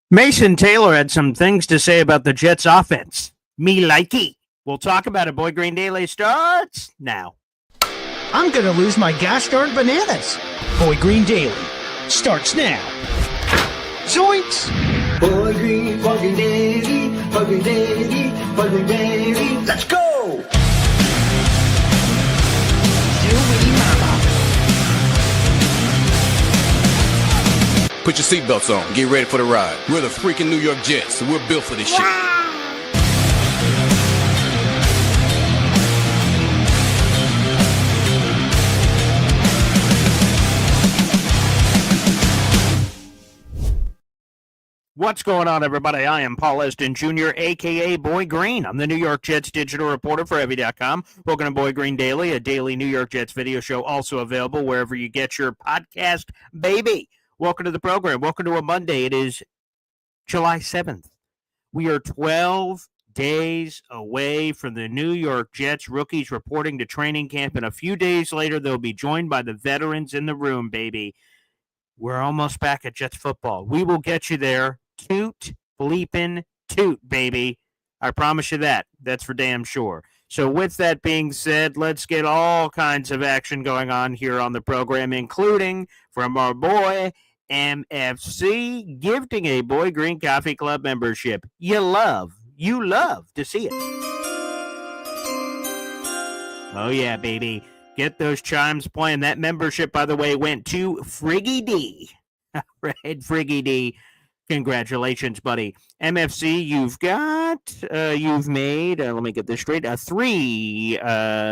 Mason Taylor had some things to say about the Jets offense. Me likey. We'll talk about it. Boy Green Daily starts now. I'm going to lose my gosh darn bananas. Boy Green Daily starts now. Zoinks! Boy Green Daily, Boy Green Daily, Boy Green Daily. Let's go! Put your seatbelts on. Get ready for the ride. We're the freaking New York Jets, so we're built for this shit. What's going on, everybody? I am Paul Eston Jr., a.k.a. Boy Green. I'm the New York Jets digital reporter for Heavy.com. Welcome to Boy Green Daily, a daily New York Jets video show, also available wherever you get your podcast, baby. Welcome to the program. Welcome to a Monday. It is July 7th. We are 12 days away from the New York Jets rookies reporting to training camp, and a few days later, they'll be joined by the veterans in the room, baby. We're almost back at Jets football. We will get you there. Toot, bleepin' toot, baby. I promise you that. That's for damn sure. So with that being said, let's get all kinds of action going on here on the program, including from our boy MFC gifting a Boy Green Coffee Club membership. You love to see it. Oh yeah, baby. Get those chimes playing. That membership, by the way, went to Friggy D. Right, Friggy D. Congratulations, buddy. MFC, you've made, let me get this straight, 3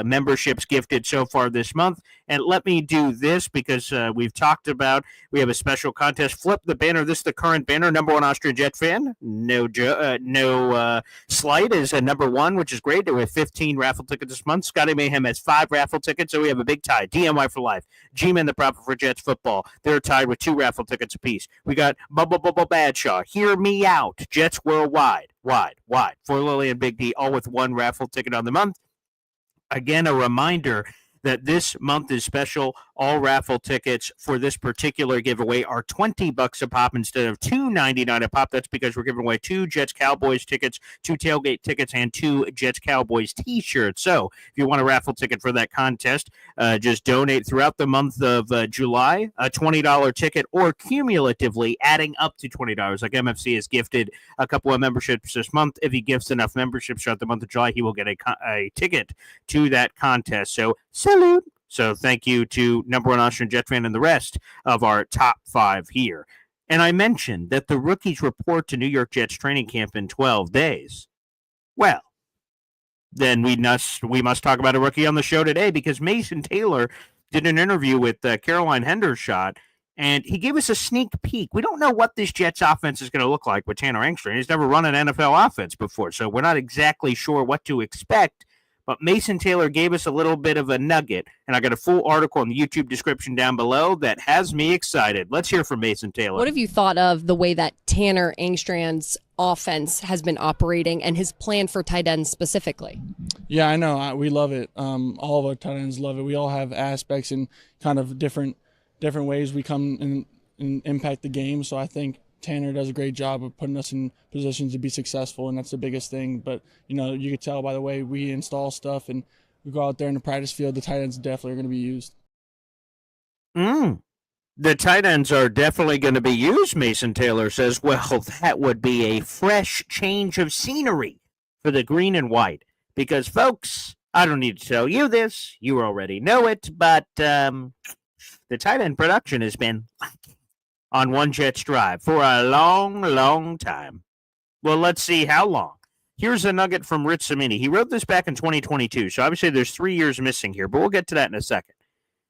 memberships gifted so far this month. And let me do this because we've talked about, we have a special contest. Flip the banner. This is the current banner. Number 1 Austrian Jet fan. No slight is number 1, which is great. We have 15 raffle tickets this month. Scotty Mayhem has 5 raffle tickets, so we have a big tie. DMY for life. G-Man the Prophet for Jets football. They're tied with 2 raffle tickets apiece. We got Badshaw. Hear me out. Jets worldwide. Wide. For Lily and Big D, all with 1 raffle ticket on the month. Again, a reminder that this month is special. All raffle tickets for this particular giveaway are $20 a pop instead of $2.99 a pop. That's because we're giving away 2 Jets Cowboys tickets, 2 tailgate tickets, and 2 Jets Cowboys t-shirts. So if you want a raffle ticket for that contest, just donate throughout the month of July, a $20 ticket, or cumulatively adding up to $20. Like MFC has gifted a couple of memberships this month. If he gifts enough memberships throughout the month of July, he will get a ticket to that contest. So salute. So thank you to number 1 Austrian Jet fan and the rest of our top 5 here. And I mentioned that the rookies report to New York Jets training camp in 12 days. Well, then we must talk about a rookie on the show today because Mason Taylor did an interview with Caroline Hendershot, and he gave us a sneak peek. We don't know what this Jets offense is going to look like with Tanner Engstrand. He's never run an NFL offense before, so we're not exactly sure what to expect. But Mason Taylor gave us a little bit of a nugget, and I got a full article in the YouTube description down below that has me excited. Let's hear from Mason Taylor. What have you thought of the way that Tanner Engstrand's offense has been operating and his plan for tight ends specifically? Yeah, I know. We love it. All of our tight ends love it. We all have aspects and kind of different ways we come and impact the game. So I think Tanner does a great job of putting us in positions to be successful, and that's the biggest thing. But, you could tell by the way we install stuff and we go out there in the practice field, the tight ends definitely are going to be used. The tight ends are definitely going to be used, Mason Taylor says. Well, that would be a fresh change of scenery for the green and white. Because, folks, I don't need to tell you this. You already know it. But the tight end production has been on one Jets drive for a long, long time. Well, let's see how long. Here's a nugget from Rich Cimini. He wrote this back in 2022, so obviously there's 3 years missing here, but we'll get to that in a second.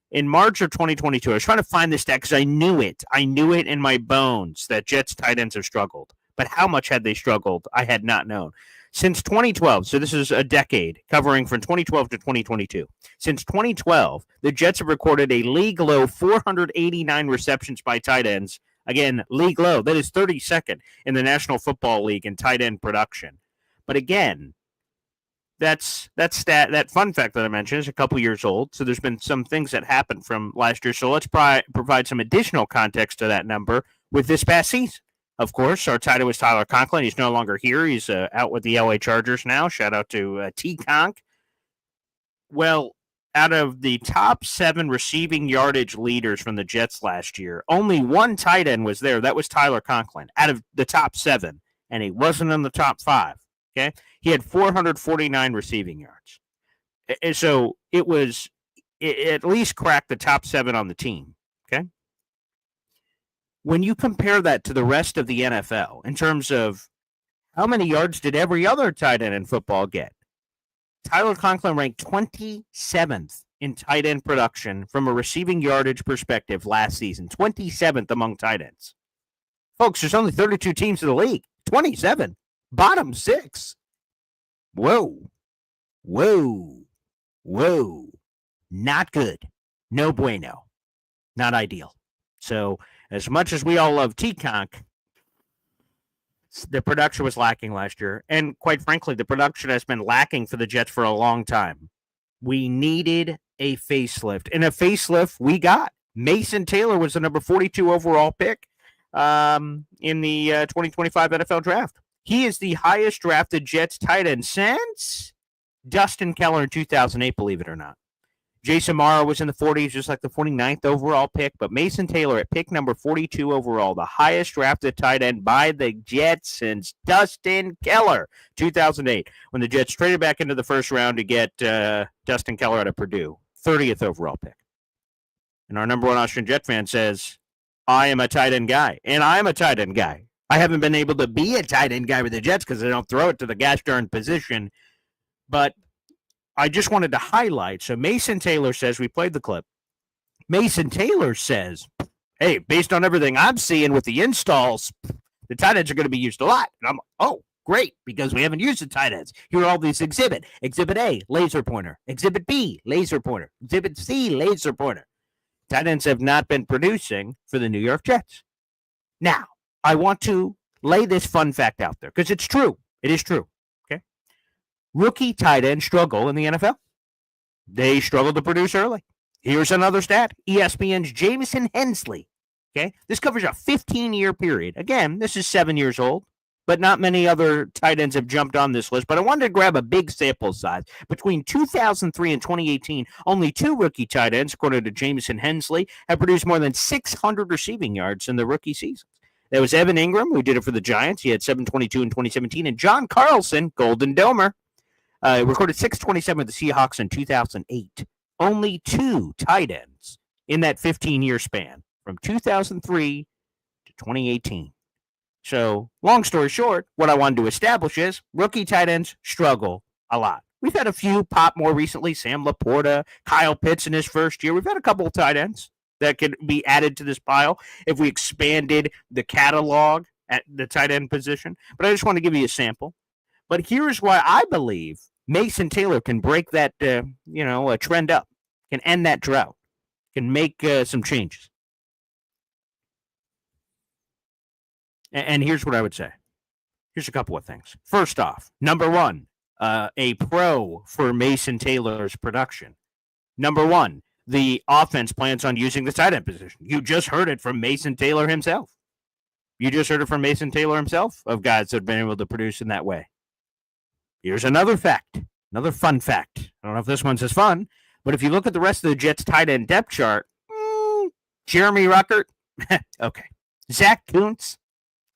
In March of 2022, I was trying to find this stat because I knew it. I knew it in my bones that Jets tight ends have struggled. But how much had they struggled? I had not known. Since 2012, so this is a decade, covering from 2012 to 2022. Since 2012, the Jets have recorded a league-low 489 receptions by tight ends. Again, league low. That is 32nd in the National Football League in tight end production. But again, that fun fact that I mentioned is a couple years old. So there's been some things that happened from last year. So let's provide some additional context to that number with this past season. Of course, our tight end was Tyler Conklin. He's no longer here. He's out with the LA Chargers now. Shout out to T-Conk. Well, out of the top 7 receiving yardage leaders from the Jets last year, only one tight end was there. That was Tyler Conklin out of the top 7, and he wasn't in the top 5. Okay, he had 449 receiving yards. And so it at least cracked the top 7 on the team. Okay. When you compare that to the rest of the NFL in terms of how many yards did every other tight end in football get, Tyler Conklin ranked 27th in tight end production from a receiving yardage perspective last season. 27th among tight ends. Folks, there's only 32 teams in the league. 27. Bottom 6. Whoa. Not good. No bueno. Not ideal. So, as much as we all love T-Conk, the production was lacking last year. And quite frankly, the production has been lacking for the Jets for a long time. We needed a facelift. And a facelift we got. Mason Taylor was the number 42 overall pick in the 2025 NFL Draft. He is the highest drafted Jets tight end since Dustin Keller in 2008, believe it or not. Jason Morrow was in the 40s, just like the 49th overall pick, but Mason Taylor at pick number 42 overall, the highest drafted tight end by the Jets since Dustin Keller, 2008, when the Jets traded back into the first round to get Dustin Keller out of Purdue, 30th overall pick. And our number one Austrian Jet fan says, I am a tight end guy, and I'm a tight end guy. I haven't been able to be a tight end guy with the Jets because they don't throw it to the gosh darn position, but I just wanted to highlight. So Mason Taylor says, we played the clip. Mason Taylor says, hey, based on everything I'm seeing with the installs, the tight ends are going to be used a lot. And I'm, great, because we haven't used the tight ends. Here are all these exhibit. Exhibit A, laser pointer. Exhibit B, laser pointer. Exhibit C, laser pointer. Tight ends have not been producing for the New York Jets. Now, I want to lay this fun fact out there because it's true. It is true. Rookie tight ends struggle in the NFL. They struggle to produce early. Here's another stat. ESPN's Jamison Hensley. Okay, this covers a 15-year period. Again, this is 7 years old, but not many other tight ends have jumped on this list. But I wanted to grab a big sample size. Between 2003 and 2018, only 2 rookie tight ends, according to Jamison Hensley, have produced more than 600 receiving yards in the rookie season. There was Evan Ingram, who did it for the Giants. He had 722 in 2017. And John Carlson, Golden Domer, recorded 627 with the Seahawks in 2008. Only 2 tight ends in that 15-year span from 2003 to 2018. So, long story short, what I wanted to establish is rookie tight ends struggle a lot. We've had a few pop more recently, Sam Laporta, Kyle Pitts in his first year. We've had a couple of tight ends that could be added to this pile if we expanded the catalog at the tight end position. But I just want to give you a sample. But here's why I believe Mason Taylor can break that, a trend up, can end that drought, can make some changes. And here's what I would say. Here's a couple of things. First off, number one, a pro for Mason Taylor's production. Number one, the offense plans on using the tight end position. You just heard it from Mason Taylor himself. You just heard it from Mason Taylor himself of guys that have been able to produce in that way. Here's another fact, another fun fact. I don't know if this one's as fun, but if you look at the rest of the Jets tight end depth chart, Jeremy Ruckert, okay. Zach Kuntz,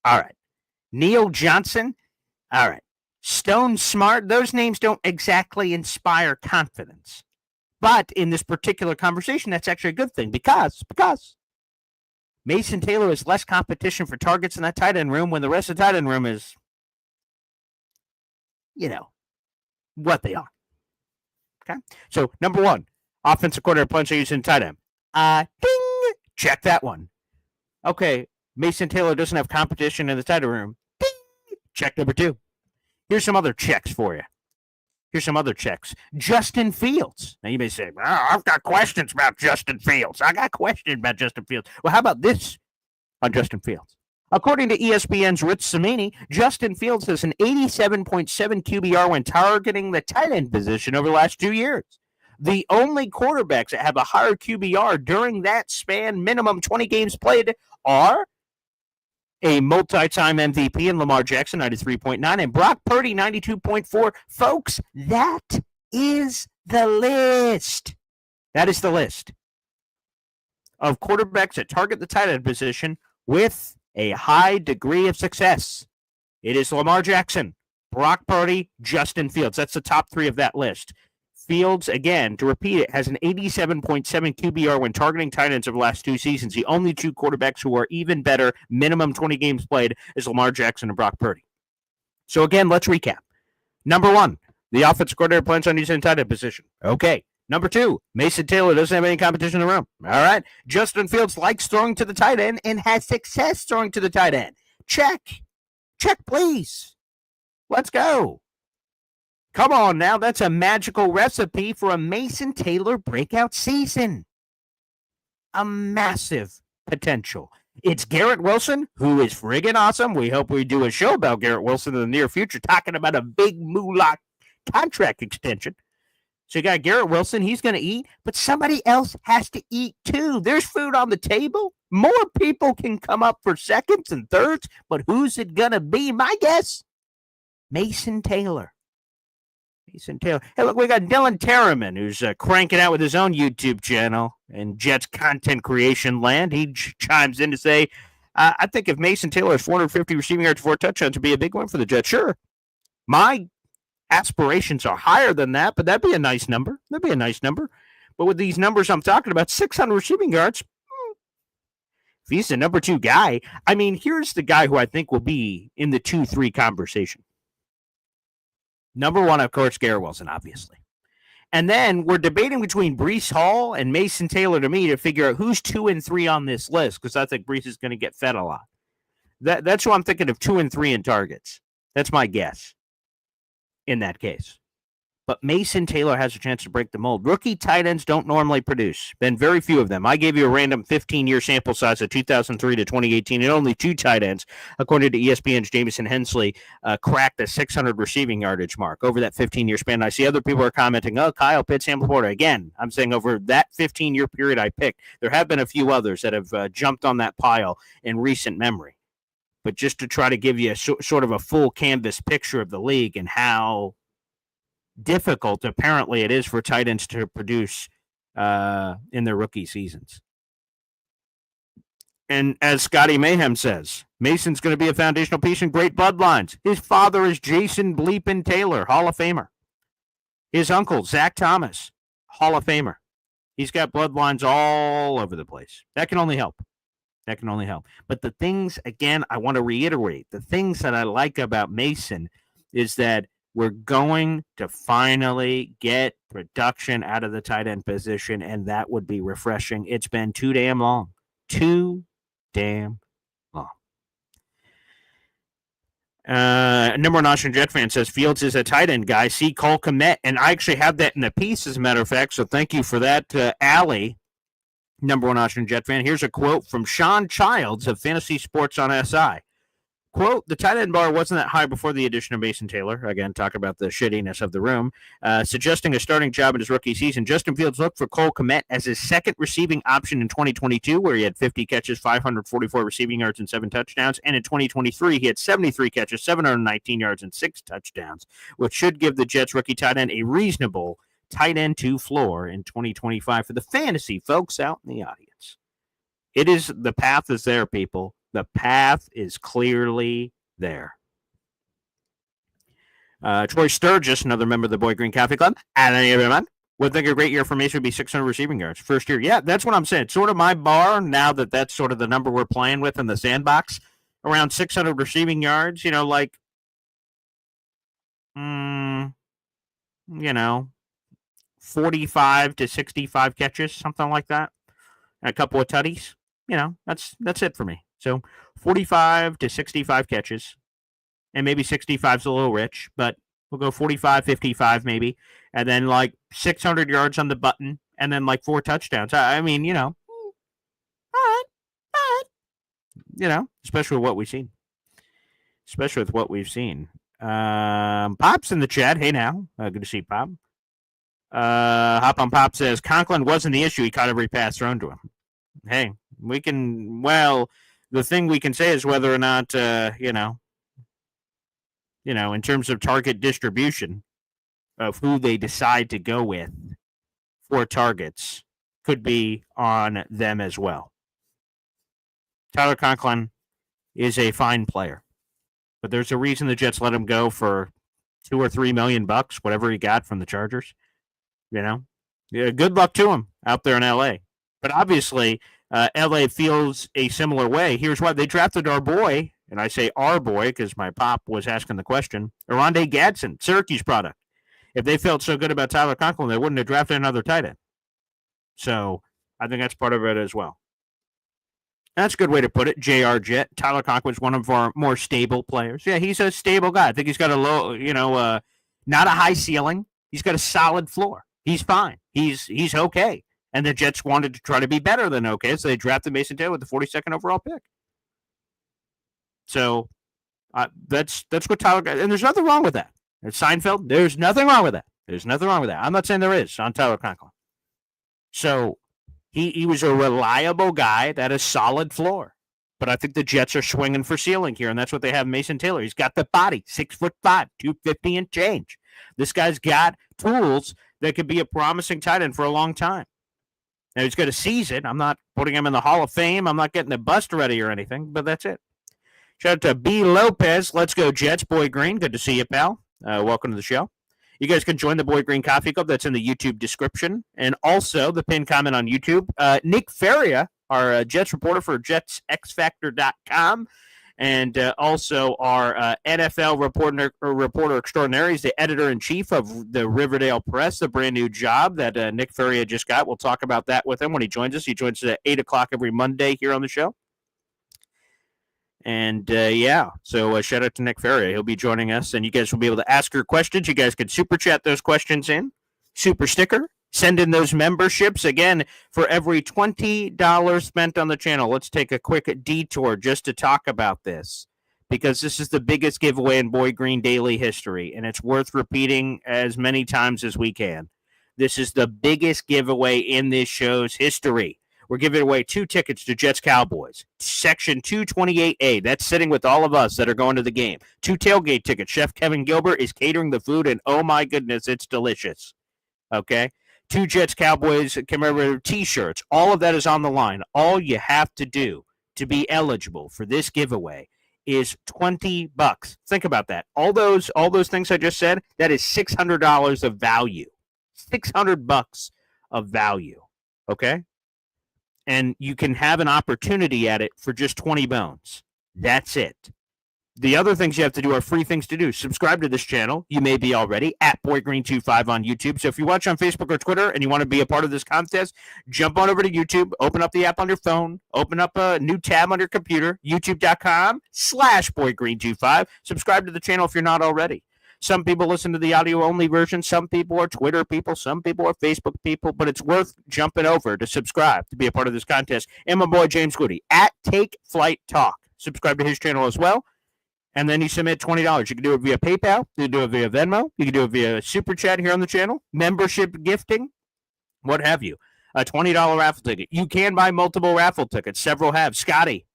all right. Neil Johnson, all right. Stone Smart, those names don't exactly inspire confidence. But in this particular conversation, that's actually a good thing because Mason Taylor has less competition for targets in that tight end room when the rest of the tight end room is, what they are. Okay? So, number one, offensive coordinator plans on using tight end. Ding! Check that one. Okay, Mason Taylor doesn't have competition in the tight end room. Ding! Check number 2. Here's some other checks for you. Here's some other checks. Justin Fields. Now, you may say, I've got questions about Justin Fields. I got questions about Justin Fields. Well, how about this on Justin Fields? According to ESPN's Rich Cimini, Justin Fields has an 87.7 QBR when targeting the tight end position over the last 2 years. The only quarterbacks that have a higher QBR during that span, minimum 20 games played, are a multi-time MVP in Lamar Jackson, 93.9, and Brock Purdy, 92.4. Folks, that is the list. That is the list of quarterbacks that target the tight end position with a high degree of success. It is Lamar Jackson, Brock Purdy, Justin Fields. That's the top three of that list. Fields, again, to repeat it, has an 87.7 QBR when targeting tight ends over the last 2 seasons. The only 2 quarterbacks who are even better, minimum 20 games played, is Lamar Jackson and Brock Purdy. So again, let's recap. Number 1, the offensive coordinator plans on using tight end position. Okay. Number 2, Mason Taylor doesn't have any competition in the room. All right. Justin Fields likes throwing to the tight end and has success throwing to the tight end. Check. Check, please. Let's go. Come on now. That's a magical recipe for a Mason Taylor breakout season. A massive potential. It's Garrett Wilson, who is friggin' awesome. We hope we do a show about Garrett Wilson in the near future, talking about a big moolah contract extension. So you got Garrett Wilson, he's going to eat, but somebody else has to eat too. There's food on the table. More people can come up for seconds and thirds, but who's it going to be? My guess, Mason Taylor. Mason Taylor. Hey, look, we got Dylan Terriman, who's cranking out with his own YouTube channel in Jets content creation land. He chimes in to say, I think if Mason Taylor has 450 receiving yards, 4 touchdowns, would be a big win for the Jets. Sure. My aspirations are higher than that, but that'd be a nice number. That'd be a nice number. But with these numbers I'm talking about, 600 receiving yards, if he's the number 2 guy, I mean, here's the guy who I think will be in the 2-3 conversation. Number 1, of course, Garrett Wilson, obviously. And then we're debating between Breece Hall and Mason Taylor to me to figure out who's 2 and 3 on this list, because I think Breece is going to get fed a lot. That's who I'm thinking of, 2 and 3 in targets. That's my guess in that case. But Mason Taylor has a chance to break the mold. Rookie tight ends don't normally produce. Been very few of them. I gave you a random 15-year sample size of 2003 to 2018, and only 2 tight ends, according to ESPN's Jamison Hensley, cracked the 600 receiving yardage mark over that 15-year span. I see other people are commenting, oh, Kyle Pitts, Sam Laporta. Again, I'm saying over that 15-year period I picked, there have been a few others that have jumped on that pile in recent memory. But just to try to give you sort of a full canvas picture of the league and how difficult apparently it is for tight ends to produce in their rookie seasons. And as Scotty Mayhem says, Mason's going to be a foundational piece in great bloodlines. His father is Jason Bleepin Taylor, Hall of Famer. His uncle, Zach Thomas, Hall of Famer. He's got bloodlines all over the place. That can only help. That can only help. But the things, again, I want to reiterate, the things that I like about Mason is that we're going to finally get production out of the tight end position, and that would be refreshing. It's been too damn long. Too damn long. Number 1 Austin Jet fan says Fields is a tight end guy. See Cole Kmet. And I actually have that in the piece, as a matter of fact, so thank you for that, Allie. Number 1 Austin Jet fan. Here's a quote from Sean Childs of Fantasy Sports on SI. Quote, the tight end bar wasn't that high before the addition of Mason Taylor. Again, talk about the shittiness of the room. Suggesting a starting job in his rookie season. Justin Fields looked for Cole Kmet as his second receiving option in 2022, where he had 50 catches, 544 receiving yards, and 7 touchdowns. And in 2023, he had 73 catches, 719 yards, and 6 touchdowns, which should give the Jets rookie tight end a reasonable tight end 2 floor in 2025 for the fantasy folks out in the audience. The path is there, people. The path is clearly there. Troy Sturgis, another member of the Boy Green Coffee Club, everyone would think a great year for Mason would be 600 receiving yards. First year. Yeah, that's what I'm saying. It's sort of my bar now that's sort of the number we're playing with in the sandbox. Around 600 receiving yards, 45 to 65 catches, something like that. And a couple of tutties. That's it for me. So 45 to 65 catches, and maybe 65 is a little rich, but we'll go 45, 55 maybe, and then like 600 yards on the button, and then like 4 touchdowns. I mean, all right, especially with what we've seen. Pop's in the chat. Hey now, good to see Pop. Hop on Pop says Conklin wasn't the issue. He caught every pass thrown to him. Hey, we can, the thing we can say is whether or not, in terms of target distribution of who they decide to go with for targets could be on them as well. Tyler Conklin is a fine player, but there's a reason the Jets let him go for $2 or $3 million, whatever he got from the Chargers. Yeah, good luck to him out there in LA. But obviously, LA feels a similar way. Here's why. They drafted our boy, and I say our boy because my pop was asking the question, Oronde Gadsden, Syracuse product. If they felt so good about Tyler Conklin, they wouldn't have drafted another tight end. So I think that's part of it as well. That's a good way to put it. JR Jet. Tyler Conklin's one of our more stable players. Yeah, he's a stable guy. I think he's got a low, not a high ceiling. He's got a solid floor. He's fine. He's okay. And the Jets wanted to try to be better than okay, so they drafted Mason Taylor with the 42nd overall pick. So that's what Tyler got. And there's nothing wrong with that. There's Seinfeld. There's nothing wrong with that. There's nothing wrong with that. I'm not saying there is on Tyler Conklin. So he was a reliable guy that has solid floor. But I think the Jets are swinging for ceiling here, and that's what they have Mason Taylor. He's got the body, 6'5", 250 and change. This guy's got tools that could be a promising tight end for a long time. Now, he's got a season. I'm not putting him in the Hall of Fame. I'm not getting the bust ready or anything, but that's it. Shout out to B. Lopez. Let's go, Jets. Boy Green, good to see you, pal. Welcome to the show. You guys can join the Boy Green Coffee Club. That's in the YouTube description. And also the pinned comment on YouTube. Nick Faria, our Jets reporter for JetsXFactor.com, and also our NFL reporter extraordinary. He's the editor-in-chief of the Riverdale Press, the brand new job that Nick Faria just got. We'll talk about that with him when he joins us. He joins us at 8 o'clock every Monday here on the show. And, so shout out to Nick Faria. He'll be joining us, and you guys will be able to ask your questions. You guys can super chat those questions in. Super sticker. Send in those memberships. Again, for every $20 spent on the channel, let's take a quick detour just to talk about this, because this is the biggest giveaway in Boy Green Daily history, and it's worth repeating as many times as we can. This is the biggest giveaway in this show's history. We're giving away 2 tickets to Jets Cowboys. Section 228A. That's sitting with all of us that are going to the game. 2 tailgate tickets. Chef Kevin Gilbert is catering the food, and oh my goodness, it's delicious. Okay? 2 Jets Cowboys commemorative T-shirts. All of that is on the line. All you have to do to be eligible for this giveaway is $20. Think about that. All those things I just said, that is $600 of value. $600 of value. Okay? And you can have an opportunity at it for just 20 bones. That's it. The other things you have to do are free things to do. Subscribe to this channel. You may be already at BoyGreen25 on YouTube. So if you watch on Facebook or Twitter and you want to be a part of this contest, jump on over to YouTube, open up the app on your phone, open up a new tab on your computer, youtube.com/BoyGreen25. Subscribe to the channel if you're not already. Some people listen to the audio-only version. Some people are Twitter people. Some people are Facebook people. But it's worth jumping over to subscribe to be a part of this contest. And my boy James Goody at Take Flight Talk. Subscribe to his channel as well. And then you submit $20. You can do it via PayPal. You can do it via Venmo. You can do it via Super Chat here on the channel. Membership gifting. What have you. A $20 raffle ticket. You can buy multiple raffle tickets. Several have. Scotty,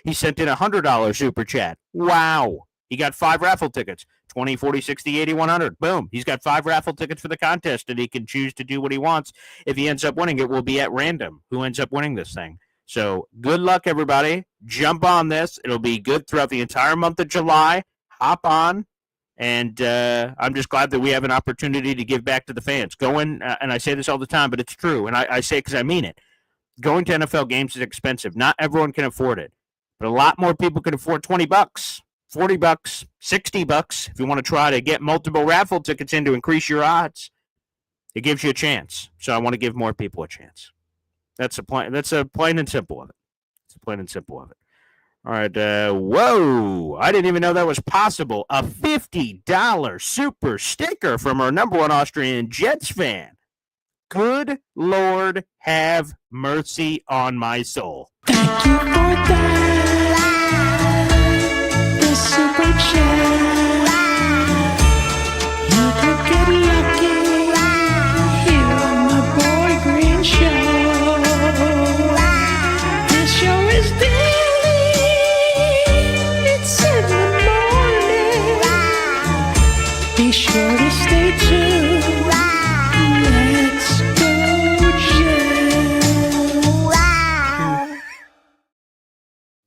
he sent in a $100 Super Chat. Wow. He got 5 raffle tickets. 20, 40, 60, 80, 100. Boom. He's got 5 raffle tickets for the contest, and he can choose to do what he wants. If he ends up winning, it will be at random who ends up winning this thing. So good luck, everybody. Jump on this. It'll be good throughout the entire month of July. Hop on. And I'm just glad that we have an opportunity to give back to the fans. Going, and I say this all the time, but it's true, and I say it because I mean it. Going to NFL games is expensive. Not everyone can afford it, but a lot more people can afford $20, $40, $60 if you want to try to get multiple raffle tickets in to increase your odds. It gives you a chance. So I want to give more people a chance. That's a plain and simple of it. It's a plain and simple of it. All right. Whoa. I didn't even know that was possible. A $50 super sticker from our number 1 Austrian Jets fan. Good Lord, have mercy on my soul. Thank you for that. The super chat. You could get lucky here on the Boy Green Show. This show is daily.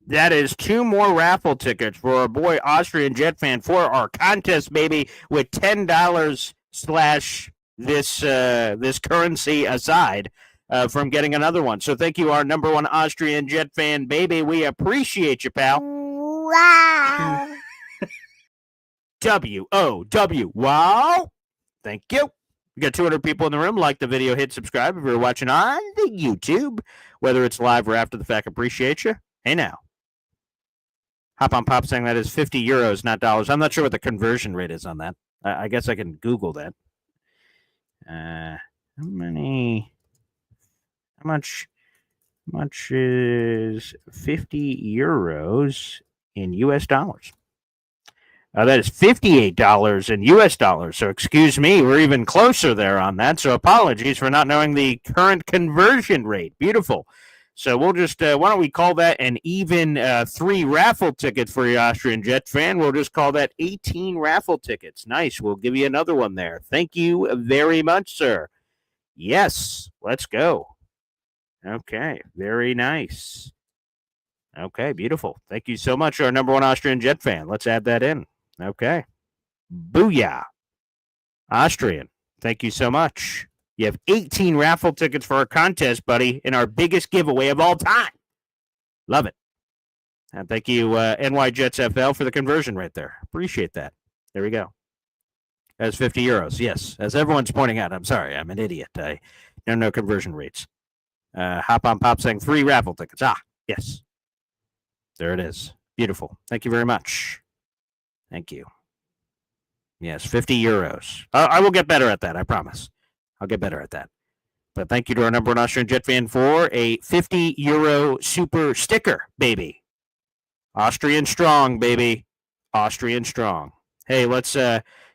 That is 2 more raffle tickets for our boy Austrian Jet Fan for our contest, baby, with $10 slash this currency aside from getting another one. So thank you, our number one Austrian Jet Fan, baby. We appreciate you, pal. Wow. W-O-W. Wow. Thank you. We got 200 people in the room. Like the video, hit subscribe if you're watching on the YouTube, whether it's live or after the fact. Appreciate you. Hey, now. Hop on Pop saying that is 50 euros, not dollars. I'm not sure what the conversion rate is on that. I guess I can Google that. How much is 50 euros in US dollars? That is $58 in US dollars. So excuse me, we're even closer there on that. So apologies for not knowing the current conversion rate. Beautiful. So we'll just, why don't we call that an even 3 raffle tickets for your Austrian Jet Fan? We'll just call that 18 raffle tickets. Nice. We'll give you another one there. Thank you very much, sir. Yes, let's go. Okay, very nice. Okay, beautiful. Thank you so much, our number one Austrian Jet Fan. Let's add that in. Okay. Booyah. Austrian, thank you so much. You have 18 raffle tickets for our contest, buddy, in our biggest giveaway of all time. Love it. And thank you, NY Jets FL, for the conversion right there. Appreciate that. There we go. That's 50 euros. Yes, as everyone's pointing out, I'm sorry, I'm an idiot. I don't know conversion rates. Hop on Pop saying 3 raffle tickets. Yes. There it is. Beautiful. Thank you very much. Thank you. Yes, 50 euros. I will get better at that, I promise. I'll get better at that. But thank you to our number one Austrian Jet Fan for a 50 euro super sticker, baby. Austrian strong, baby. Austrian strong. Hey, let's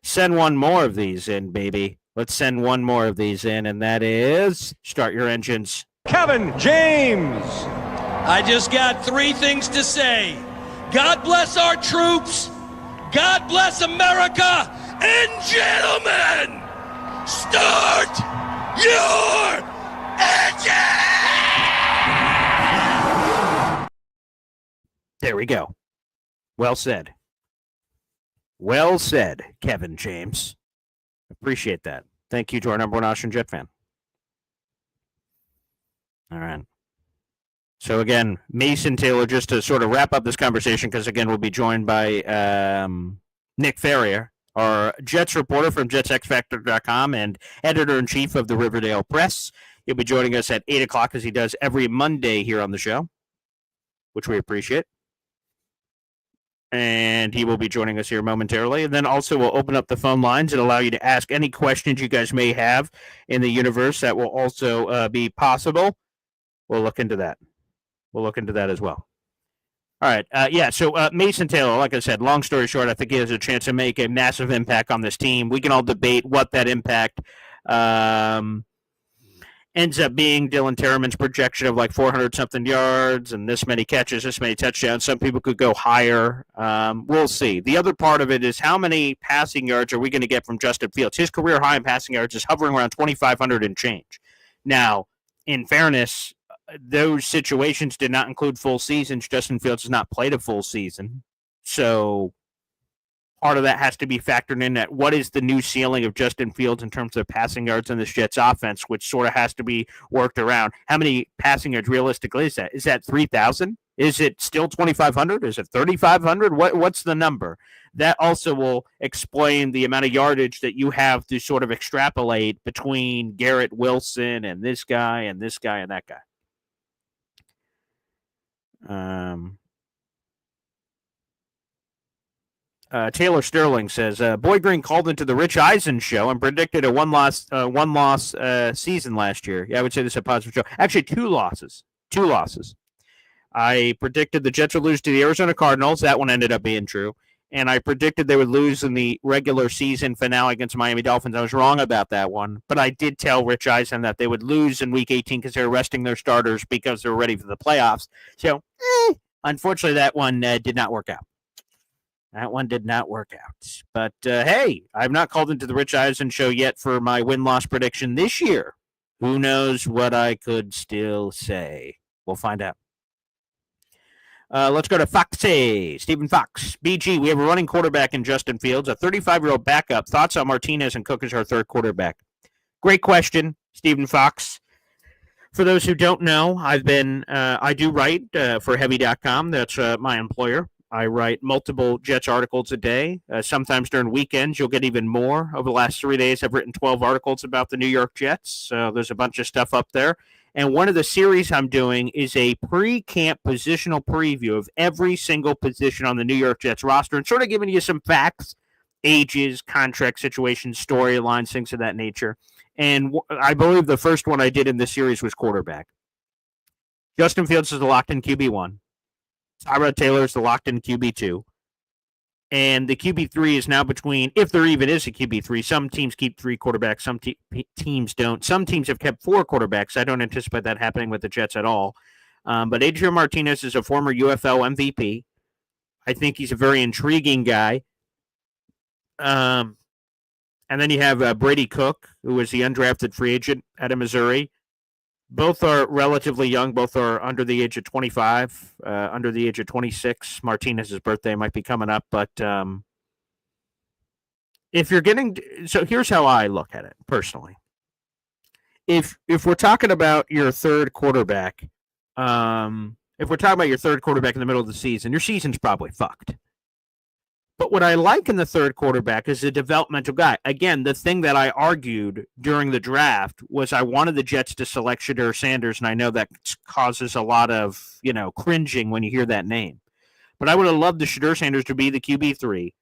send one more of these in, baby. Let's send one more of these in, and that is start your engines. Kevin James. I just got 3 things to say. God bless our troops. God bless America. And gentlemen, start your engine! There we go. Well said. Well said, Kevin James. Appreciate that. Thank you to our number one Austrian Jet Fan. All right. So, again, Mason Taylor, just to sort of wrap up this conversation, because, again, we'll be joined by Nick Faria, our Jets reporter from JetsXFactor.com and editor-in-chief of the Riverdale Press. He'll be joining us at 8 o'clock, as he does every Monday here on the show, which we appreciate. And he will be joining us here momentarily. And then also we'll open up the phone lines and allow you to ask any questions you guys may have in the universe. That will also be possible. We'll look into that. We'll look into that as well. All right. So Mason Taylor, like I said, long story short, I think he has a chance to make a massive impact on this team. We can all debate what that impact ends up being. Dylan Terraman's projection of like 400-something yards and this many catches, this many touchdowns. Some people could go higher. We'll see. The other part of it is how many passing yards are we going to get from Justin Fields? His career high in passing yards is hovering around 2,500 and change. Now, in fairness, those situations did not include full seasons. Justin Fields has not played a full season. So part of that has to be factored in at what is the new ceiling of Justin Fields in terms of passing yards in this Jets offense, which sort of has to be worked around. How many passing yards realistically is that? Is that 3,000? Is it still 2,500? Is it 3,500? What's the number? That also will explain the amount of yardage that you have to sort of extrapolate between Garrett Wilson and this guy and this guy and that guy. Taylor Sterling says, Boy Green called into the Rich Eisen show and predicted a one-loss season last year. Yeah, I would say this is a positive show. Actually, 2 losses. 2 losses. I predicted the Jets would lose to the Arizona Cardinals. That one ended up being true. And I predicted they would lose in the regular season finale against Miami Dolphins. I was wrong about that one. But I did tell Rich Eisen that they would lose in Week 18 because they were resting their starters because they were ready for the playoffs. So, unfortunately, that one did not work out. That one did not work out. But, hey, I've not called into the Rich Eisen show yet for my win-loss prediction this year. Who knows what I could still say? We'll find out. Let's go to Foxy, Stephen Fox. BG, we have a running quarterback in Justin Fields, a 35-year-old backup. Thoughts on Martinez and Cook as our third quarterback? Great question, Stephen Fox. For those who don't know, I do write for Heavy.com. That's my employer. I write multiple Jets articles a day. Sometimes during weekends, you'll get even more. Over the last 3 days, I've written 12 articles about the New York Jets. So there's a bunch of stuff up there. And one of the series I'm doing is a pre-camp positional preview of every single position on the New York Jets roster and sort of giving you some facts, ages, contract situations, storylines, things of that nature. And I believe the first one I did in this series was quarterback. Justin Fields is the locked-in QB1. Tyrod Taylor is the locked-in QB2. And the QB3 is now between, if there even is a QB3, some teams keep 3 quarterbacks, some teams don't. Some teams have kept 4 quarterbacks. I don't anticipate that happening with the Jets at all. But Adrian Martinez is a former UFL MVP. I think he's a very intriguing guy. And then you have Brady Cook, who is the undrafted free agent out of Missouri. Both are relatively young. Both are under the age of 25, under the age of 26. Martinez's birthday might be coming up. But if you're getting – so here's how I look at it personally. If we're talking about your third quarterback, in the middle of the season, your season's probably fucked. But what I like in the third quarterback is a developmental guy. Again, the thing that I argued during the draft was I wanted the Jets to select Shedeur Sanders, and I know that causes a lot of, cringing when you hear that name. But I would have loved the Shedeur Sanders to be the QB3.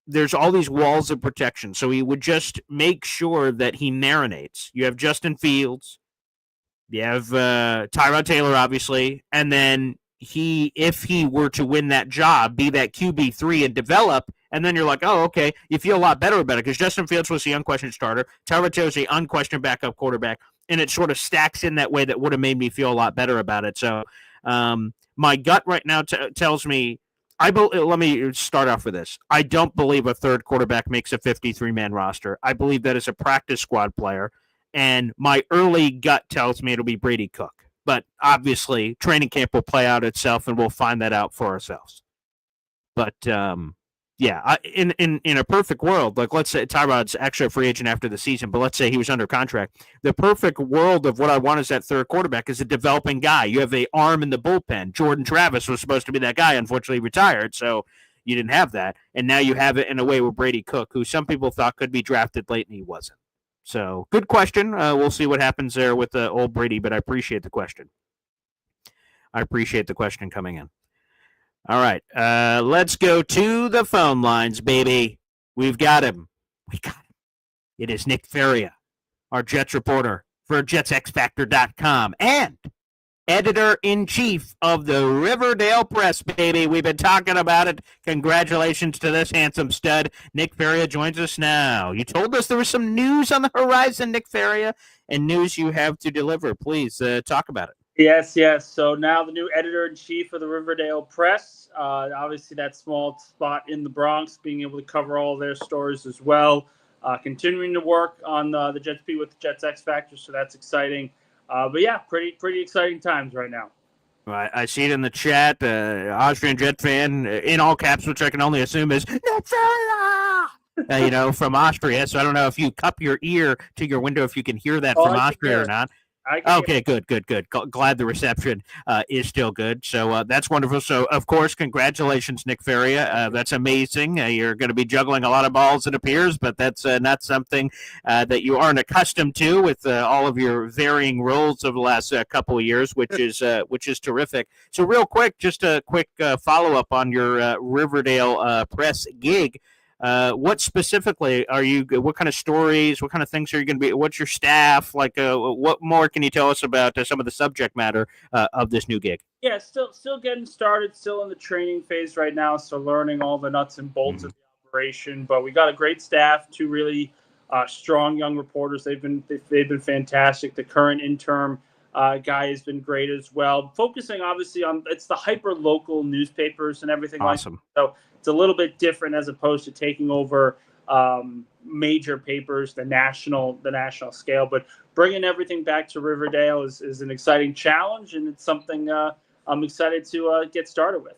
There's all these walls of protection, so he would just make sure that he marinates. You have Justin Fields. You have Tyrod Taylor, obviously, and then if he were to win that job, be that QB3 and develop, and then you're like, oh, okay, you feel a lot better about it because Justin Fields was the unquestioned starter. Tyrod Taylor was the unquestioned backup quarterback, and it sort of stacks in that way that would have made me feel a lot better about it. So my gut right now tells me, let me start off with this. I don't believe a third quarterback makes a 53-man roster. I believe that is a practice squad player, and my early gut tells me it'll be Brady Cook. But obviously, training camp will play out itself, and we'll find that out for ourselves. But in a perfect world, like let's say Tyrod's actually a free agent after the season, but let's say he was under contract. The perfect world of what I want as that third quarterback is a developing guy. You have an arm in the bullpen. Jordan Travis was supposed to be that guy, unfortunately retired, so you didn't have that. And now you have it in a way with Brady Cook, who some people thought could be drafted late, and he wasn't. So, good question. We'll see what happens there with old Brady, but I appreciate the question. I appreciate the question coming in. All right, let's go to the phone lines, baby. We've got him. We got him. It is Nick Faria, our Jets reporter for JetsXFactor.com and editor-in-chief of the Riverdale Press, baby. We've been talking about it. Congratulations to this handsome stud. Nick Faria joins us now. You told us there was some news on the horizon, Nick Faria, and news you have to deliver. Please talk about it. Yes. So now the new editor-in-chief of the Riverdale Press. Obviously, that small spot in the Bronx, being able to cover all their stories as well. Continuing to work on the Jets beat with the Jets X Factor, so that's exciting. But yeah, pretty exciting times right now. I see it in the chat. Austrian Jet fan in all caps, which I can only assume is Nick Faria, from Austria. So I don't know if you cup your ear to your window if you can hear that from Austria or not. Okay, good. Glad the reception is still good. So that's wonderful. So, of course, congratulations, Nick Faria. That's amazing. You're going to be juggling a lot of balls, it appears, but that's not something that you aren't accustomed to with all of your varying roles of the last couple of years, which is terrific. So real quick, just a quick follow-up on your Riverdale Press gig. What specifically are you? What kind of stories? What kind of things are you going to be? What's your staff like? What more can you tell us about some of the subject matter of this new gig? Yeah, still getting started. Still in the training phase right now. Still learning all the nuts and bolts of the operation. But we got a great staff. 2 really strong young reporters. They've been fantastic. The current interim guy has been great as well. Focusing obviously on it's the hyper local newspapers and everything. Awesome. Like that. So it's a little bit different as opposed to taking over major papers, the national scale. But bringing everything back to Riverdale is an exciting challenge, and it's something I'm excited to get started with.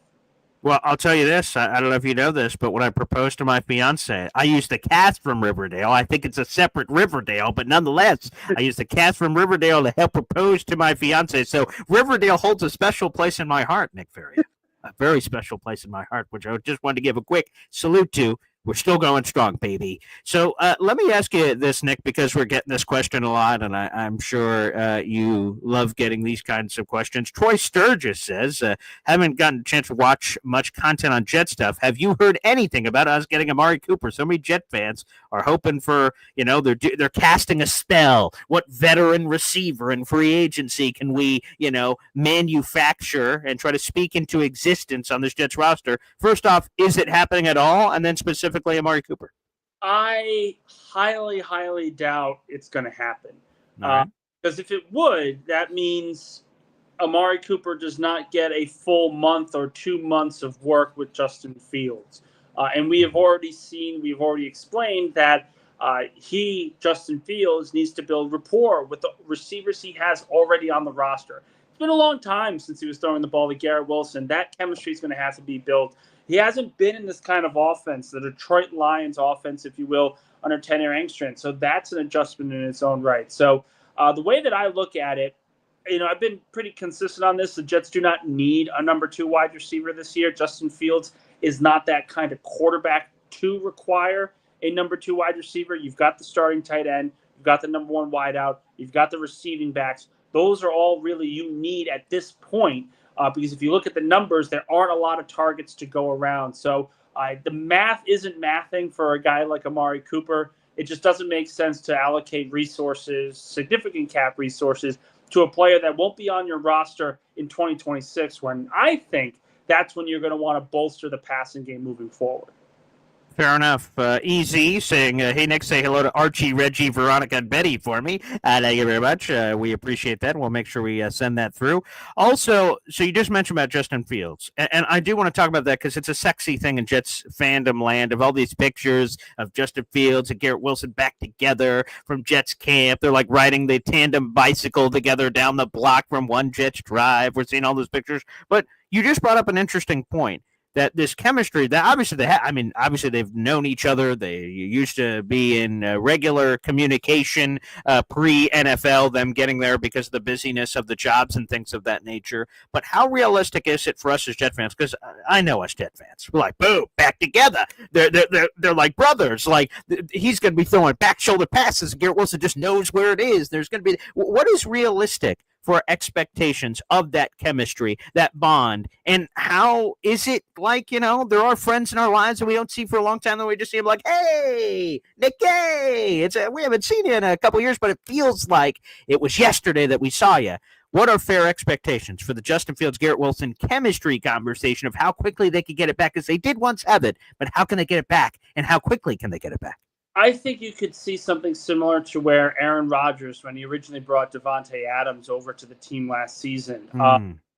Well, I'll tell you this. I don't know if you know this, but when I proposed to my fiance, I used the cast from Riverdale. I think it's a separate Riverdale, but nonetheless, I used the cast from Riverdale to help propose to my fiance. So Riverdale holds a special place in my heart, Nick Faria. A very special place in my heart, which I just wanted to give a quick salute to. We're still going strong, baby. So let me ask you this, Nick, because we're getting this question a lot, and I'm sure you love getting these kinds of questions. Troy Sturgis says, haven't gotten a chance to watch much content on Jet stuff. Have you heard anything about us getting Amari Cooper? So many Jet fans are hoping for, they're casting a spell. What veteran receiver and free agency can we, manufacture and try to speak into existence on this Jets roster? First off, is it happening at all? And then specifically Amari Cooper. I highly, highly doubt it's going to happen. Right. Because if it would, that means Amari Cooper does not get a full month or 2 months of work with Justin Fields. And we've already explained that Justin Fields, needs to build rapport with the receivers he has already on the roster. It's been a long time since he was throwing the ball to Garrett Wilson. That chemistry is going to have to be built. He hasn't been in this kind of offense, the Detroit Lions offense, if you will, under Tanner Engstrand. So that's an adjustment in its own right. So the way that I look at it, I've been pretty consistent on this. The Jets do not need a number 2 wide receiver this year. Justin Fields is not that kind of quarterback to require a number 2 wide receiver. You've got the starting tight end. You've got the number 1 wideout. You've got the receiving backs. Those are all really you need at this point. Because if you look at the numbers, there aren't a lot of targets to go around. So the math isn't mathing for a guy like Amari Cooper. It just doesn't make sense to allocate resources, significant cap resources, to a player that won't be on your roster in 2026, when I think that's when you're going to want to bolster the passing game moving forward. Fair enough. EZ saying, hey, Nick, say hello to Archie, Reggie, Veronica, and Betty for me. Thank you very much. We appreciate that. We'll make sure we send that through. Also, so you just mentioned about Justin Fields, and I do want to talk about that because it's a sexy thing in Jets fandom land of all these pictures of Justin Fields and Garrett Wilson back together from Jets camp. They're like riding the tandem bicycle together down the block from one Jets drive. We're seeing all those pictures. But you just brought up an interesting point. That this chemistry, that obviously obviously they've known each other. They used to be in regular communication pre-NFL, them getting there because of the busyness of the jobs and things of that nature. But how realistic is it for us as Jet fans? Because I know us Jet fans. We're like, boom, back together. They're like brothers. Like he's going to be throwing back shoulder passes. Garrett Wilson just knows where it is. There's going to be what is realistic for expectations of that chemistry, that bond, and how is it like, there are friends in our lives that we don't see for a long time, and we just see them like, hey, Nick, hey, we haven't seen you in a couple years, but it feels like it was yesterday that we saw you. What are fair expectations for the Justin Fields, Garrett Wilson chemistry conversation of how quickly they could get it back, because they did once have it, but how can they get it back, and how quickly can they get it back? I think you could see something similar to where Aaron Rodgers, when he originally brought Devontae Adams over to the team last season.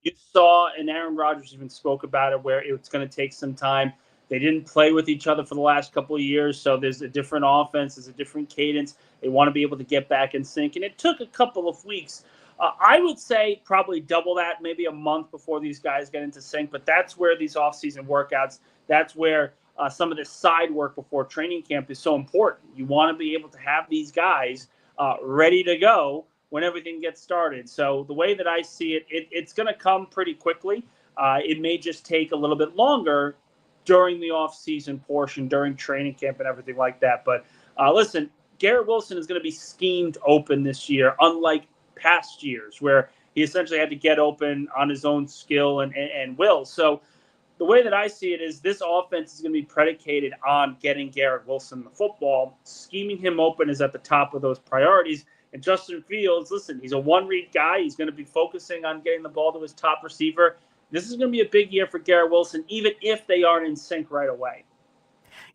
You saw, and Aaron Rodgers even spoke about it, where it's going to take some time. They didn't play with each other for the last couple of years, so there's a different offense, there's a different cadence. They want to be able to get back in sync, and it took a couple of weeks. I would say probably double that, maybe a month before these guys get into sync, but that's where these offseason workouts, that's where some of the side work before training camp is so important. You want to be able to have these guys ready to go when everything gets started. So the way that I see it, it's going to come pretty quickly. It may just take a little bit longer during the off-season portion, during training camp and everything like that. But listen, Garrett Wilson is going to be schemed open this year, unlike past years where he essentially had to get open on his own skill and will. So the way that I see it is this offense is going to be predicated on getting Garrett Wilson the football. Scheming him open is at the top of those priorities. And Justin Fields, listen, he's a one-read guy. He's going to be focusing on getting the ball to his top receiver. This is going to be a big year for Garrett Wilson, even if they aren't in sync right away.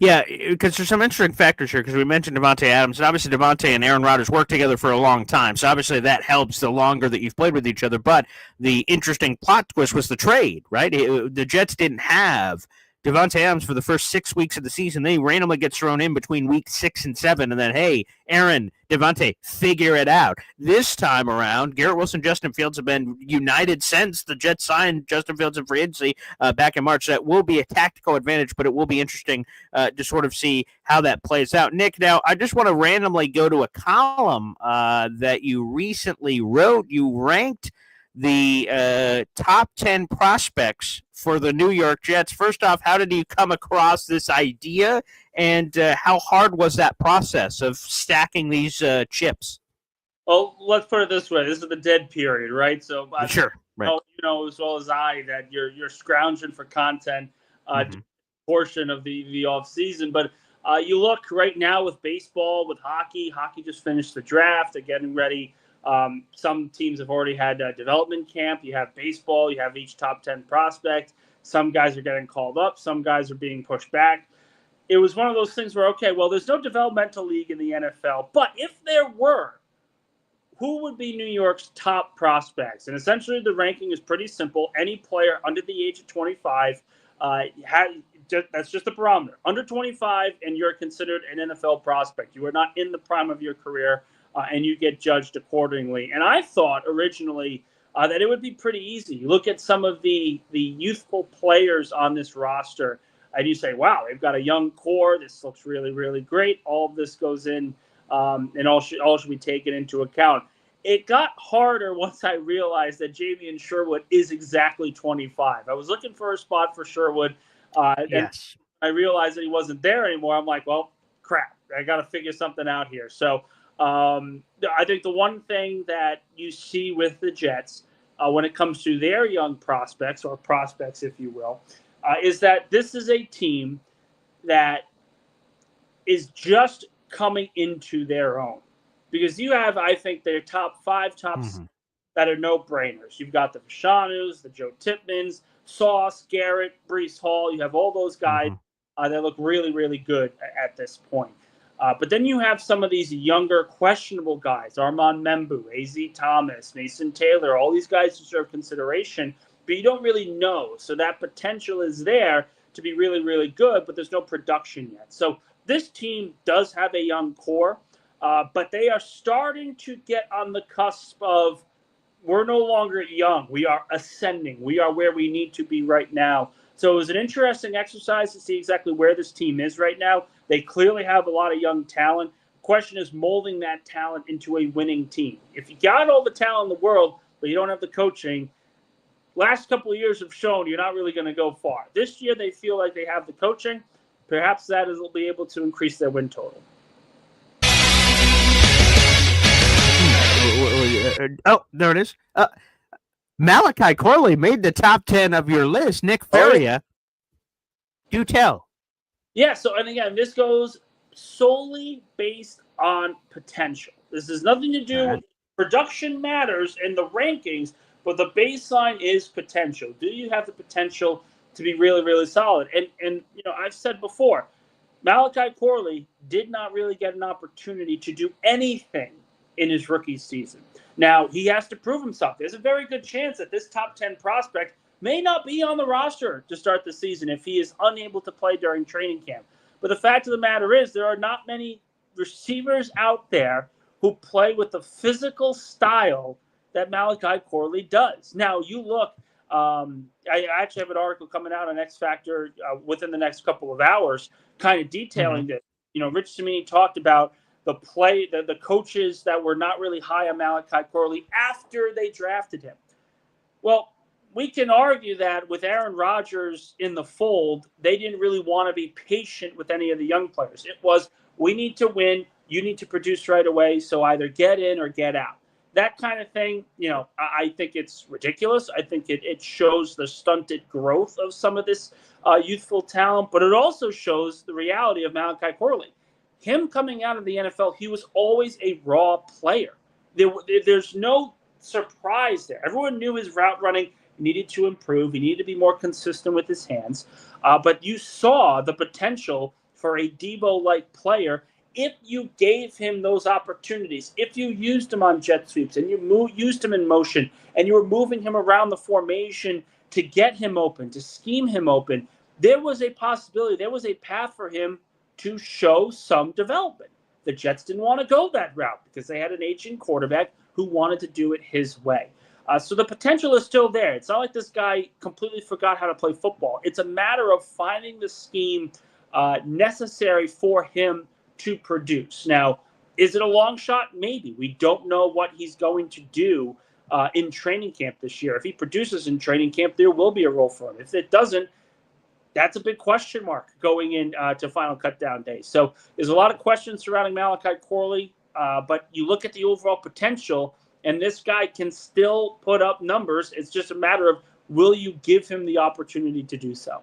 Yeah, because there's some interesting factors here, because we mentioned Devontae Adams, and obviously Devontae and Aaron Rodgers worked together for a long time, so obviously that helps the longer that you've played with each other, but the interesting plot twist was the trade, right? The Jets didn't have Devontae Adams for the first 6 weeks of the season. Then he randomly gets thrown in between week 6 and 7. And then, hey, Aaron, Devontae, figure it out. This time around, Garrett Wilson, Justin Fields have been united since the Jets signed Justin Fields in free agency back in March. That will be a tactical advantage, but it will be interesting to sort of see how that plays out. Nick, now I just want to randomly go to a column that you recently wrote. You ranked the top 10 prospects for the New York Jets. First off, how did you come across this idea, and how hard was that process of stacking these chips? Well, let's put it this way. This is the dead period, right? So Sure. Right. you know as well as I that you're scrounging for content portion of the off season. But you look right now with baseball, with hockey. Hockey just finished the draft. They're getting ready. Some teams have already had development camp. You have baseball. You have each top 10 prospect. Some guys are getting called up. Some guys are being pushed back. It was one of those things where, okay, well, there's no developmental league in the NFL. But if there were, who would be New York's top prospects? And essentially the ranking is pretty simple. Any player under the age of 25, that's just a barometer. Under 25, and you're considered an NFL prospect. You are not in the prime of your career. And you get judged accordingly. And I thought originally that it would be pretty easy. You look at some of the youthful players on this roster, and you say, wow, they've got a young core. This looks really, really great. All of this goes in, and all should be taken into account. It got harder once I realized that Javian Sherwood is exactly 25. I was looking for a spot for Sherwood, and I realized that he wasn't there anymore. I'm like, well, crap. I got to figure something out here. So I think the one thing that you see with the Jets when it comes to their young prospects, or prospects, if you will, is that this is a team that is just coming into their own. Because you have, I think, their top 5 tops that are no-brainers. You've got the Fashanus, the Joe Tipmans, Sauce, Garrett, Breece Hall. You have all those guys that look really, really good at this point. But then you have some of these younger, questionable guys, Armand Membu, A.Z. Thomas, Mason Taylor, all these guys deserve consideration, but you don't really know. So that potential is there to be really, really good, but there's no production yet. So this team does have a young core, but they are starting to get on the cusp of we're no longer young. We are ascending. We are where we need to be right now. So it was an interesting exercise to see exactly where this team is right now. They clearly have a lot of young talent. The question is molding that talent into a winning team. If you got all the talent in the world, but you don't have the coaching, last couple of years have shown you're not really going to go far. This year they feel like they have the coaching. Perhaps that will be able to increase their win total. Oh, there it is. Malachi Corley made the top 10 of your list. Nick Faria, do tell. Yeah, so, and again, this goes solely based on potential. This has nothing to do with production matters in the rankings, but the baseline is potential. Do you have the potential to be really, really solid? And you know, I've said before, Malachi Corley did not really get an opportunity to do anything in his rookie season. Now, he has to prove himself. There's a very good chance that this top 10 prospect may not be on the roster to start the season if he is unable to play during training camp. But the fact of the matter is there are not many receivers out there who play with the physical style that Malachi Corley does. Now, you look, I actually have an article coming out on X Factor within the next couple of hours kind of detailing this. You know, Rich Cimini talked about the coaches that were not really high on Malachi Corley after they drafted him. Well, we can argue that with Aaron Rodgers in the fold, they didn't really want to be patient with any of the young players. It was, we need to win, you need to produce right away, so either get in or get out. That kind of thing, you know, I think it's ridiculous. I think it shows the stunted growth of some of this youthful talent, but it also shows the reality of Malachi Corley. Him coming out of the NFL, he was always a raw player. There's no surprise there. Everyone knew his route running needed to improve. He needed to be more consistent with his hands. But you saw the potential for a Debo-like player if you gave him those opportunities, if you used him on jet sweeps and you used him in motion and you were moving him around the formation to get him open, to scheme him open. there was a possibility, there was a path for him to show some development. The Jets didn't want to go that route because they had an aging quarterback who wanted to do it his way. So the potential is still there. It's not like this guy completely forgot how to play football. It's a matter of finding the scheme necessary for him to produce. Now, is it a long shot? Maybe. We don't know what he's going to do in training camp this year. If he produces in training camp, there will be a role for him. If it doesn't, that's a big question mark going in to final cutdown day. So there's a lot of questions surrounding Malachi Corley, but you look at the overall potential, and this guy can still put up numbers. It's just a matter of, will you give him the opportunity to do so?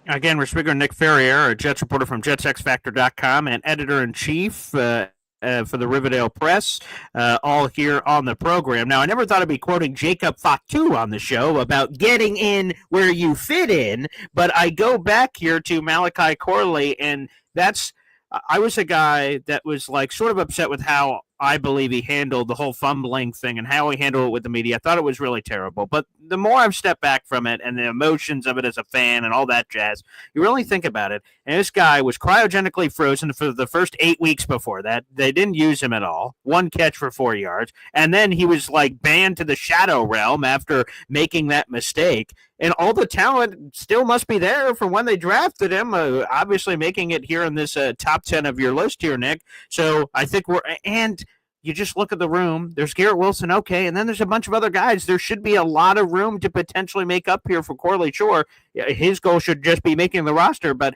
Again, we're speaking with Nick Faria, a Jets reporter from JetsXFactor.com and editor-in-chief for the Riverdale Press, all here on the program. Now, I never thought I'd be quoting Jacob Fatu on the show about getting in where you fit in, but I go back here to Malachi Corley, and I was a guy that was like sort of upset with how I believe he handled the whole fumbling thing and how he handled it with the media. I thought it was really terrible. But the more I've stepped back from it and the emotions of it as a fan and all that jazz, you really think about it. And this guy was cryogenically frozen for the first 8 weeks before that. They didn't use him at all. 1 catch for 4 yards. And then he was like banned to the shadow realm after making that mistake. And all the talent still must be there from when they drafted him, obviously making it here in this top 10 of your list here, Nick. So I think and you just look at the room. There's Garrett Wilson, okay, and then there's a bunch of other guys. There should be a lot of room to potentially make up here for Corley. Sure, his goal should just be making the roster, but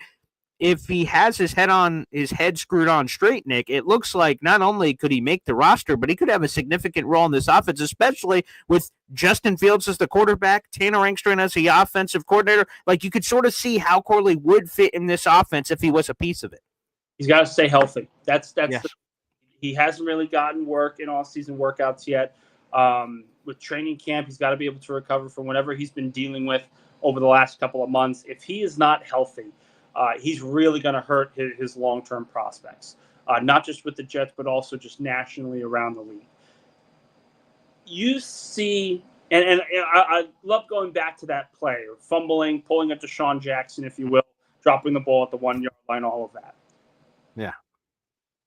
if he has his head screwed on straight, Nick, it looks like not only could he make the roster, but he could have a significant role in this offense, especially with Justin Fields as the quarterback, Tanner Engstrand as the offensive coordinator. Like, you could sort of see how Corley would fit in this offense if he was a piece of it. He's got to stay healthy. That's yes. He hasn't really gotten work in off-season workouts yet. With training camp, he's got to be able to recover from whatever he's been dealing with over the last couple of months. If he is not healthy, he's really going to hurt his long-term prospects, not just with the Jets, but also just nationally around the league. You see, and I love going back to that play, fumbling, pulling up to Deshaun Jackson, if you will, dropping the ball at the 1-yard line, all of that. Yeah.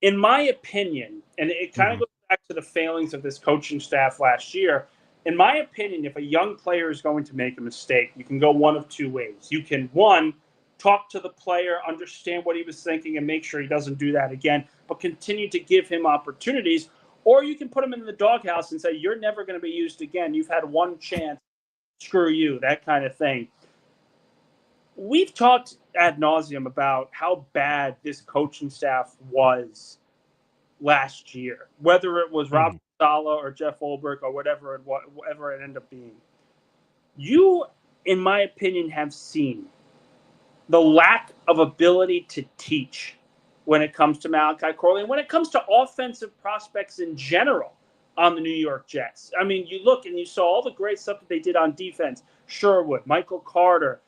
In my opinion, and it kind of goes back to the failings of this coaching staff last year, in my opinion, if a young player is going to make a mistake, you can go one of two ways. You can, one, talk to the player, understand what he was thinking, and make sure he doesn't do that again, but continue to give him opportunities. Or you can put him in the doghouse and say, you're never going to be used again. You've had one chance. Screw you, that kind of thing. We've talked ad nauseum about how bad this coaching staff was last year, whether it was Rob Saleh or Jeff Ulbrich or whatever it ended up being. You, in my opinion, have seen the lack of ability to teach when it comes to Malachi Corley and when it comes to offensive prospects in general on the New York Jets. I mean, you look and you saw all the great stuff that they did on defense. Sherwood, Michael Carter,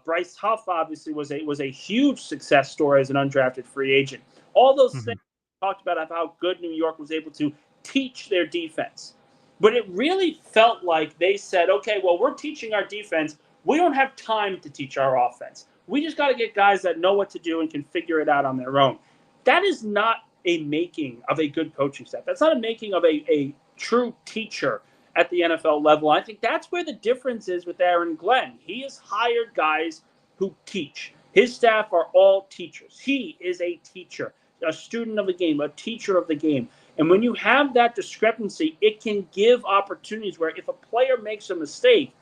Bryce Huff obviously was a huge success story as an undrafted free agent. All those things we talked about how good New York was able to teach their defense. But it really felt like they said, okay, well, we're teaching our defense. We don't have time to teach our offense. We just got to get guys that know what to do and can figure it out on their own. That is not a making of a good coaching staff. That's not a making of a true teacher at the NFL level. I think that's where the difference is with Aaron Glenn. He has hired guys who teach. His staff are all teachers. He is a teacher, a student of the game, a teacher of the game. And when you have that discrepancy, it can give opportunities where if a player makes a mistake,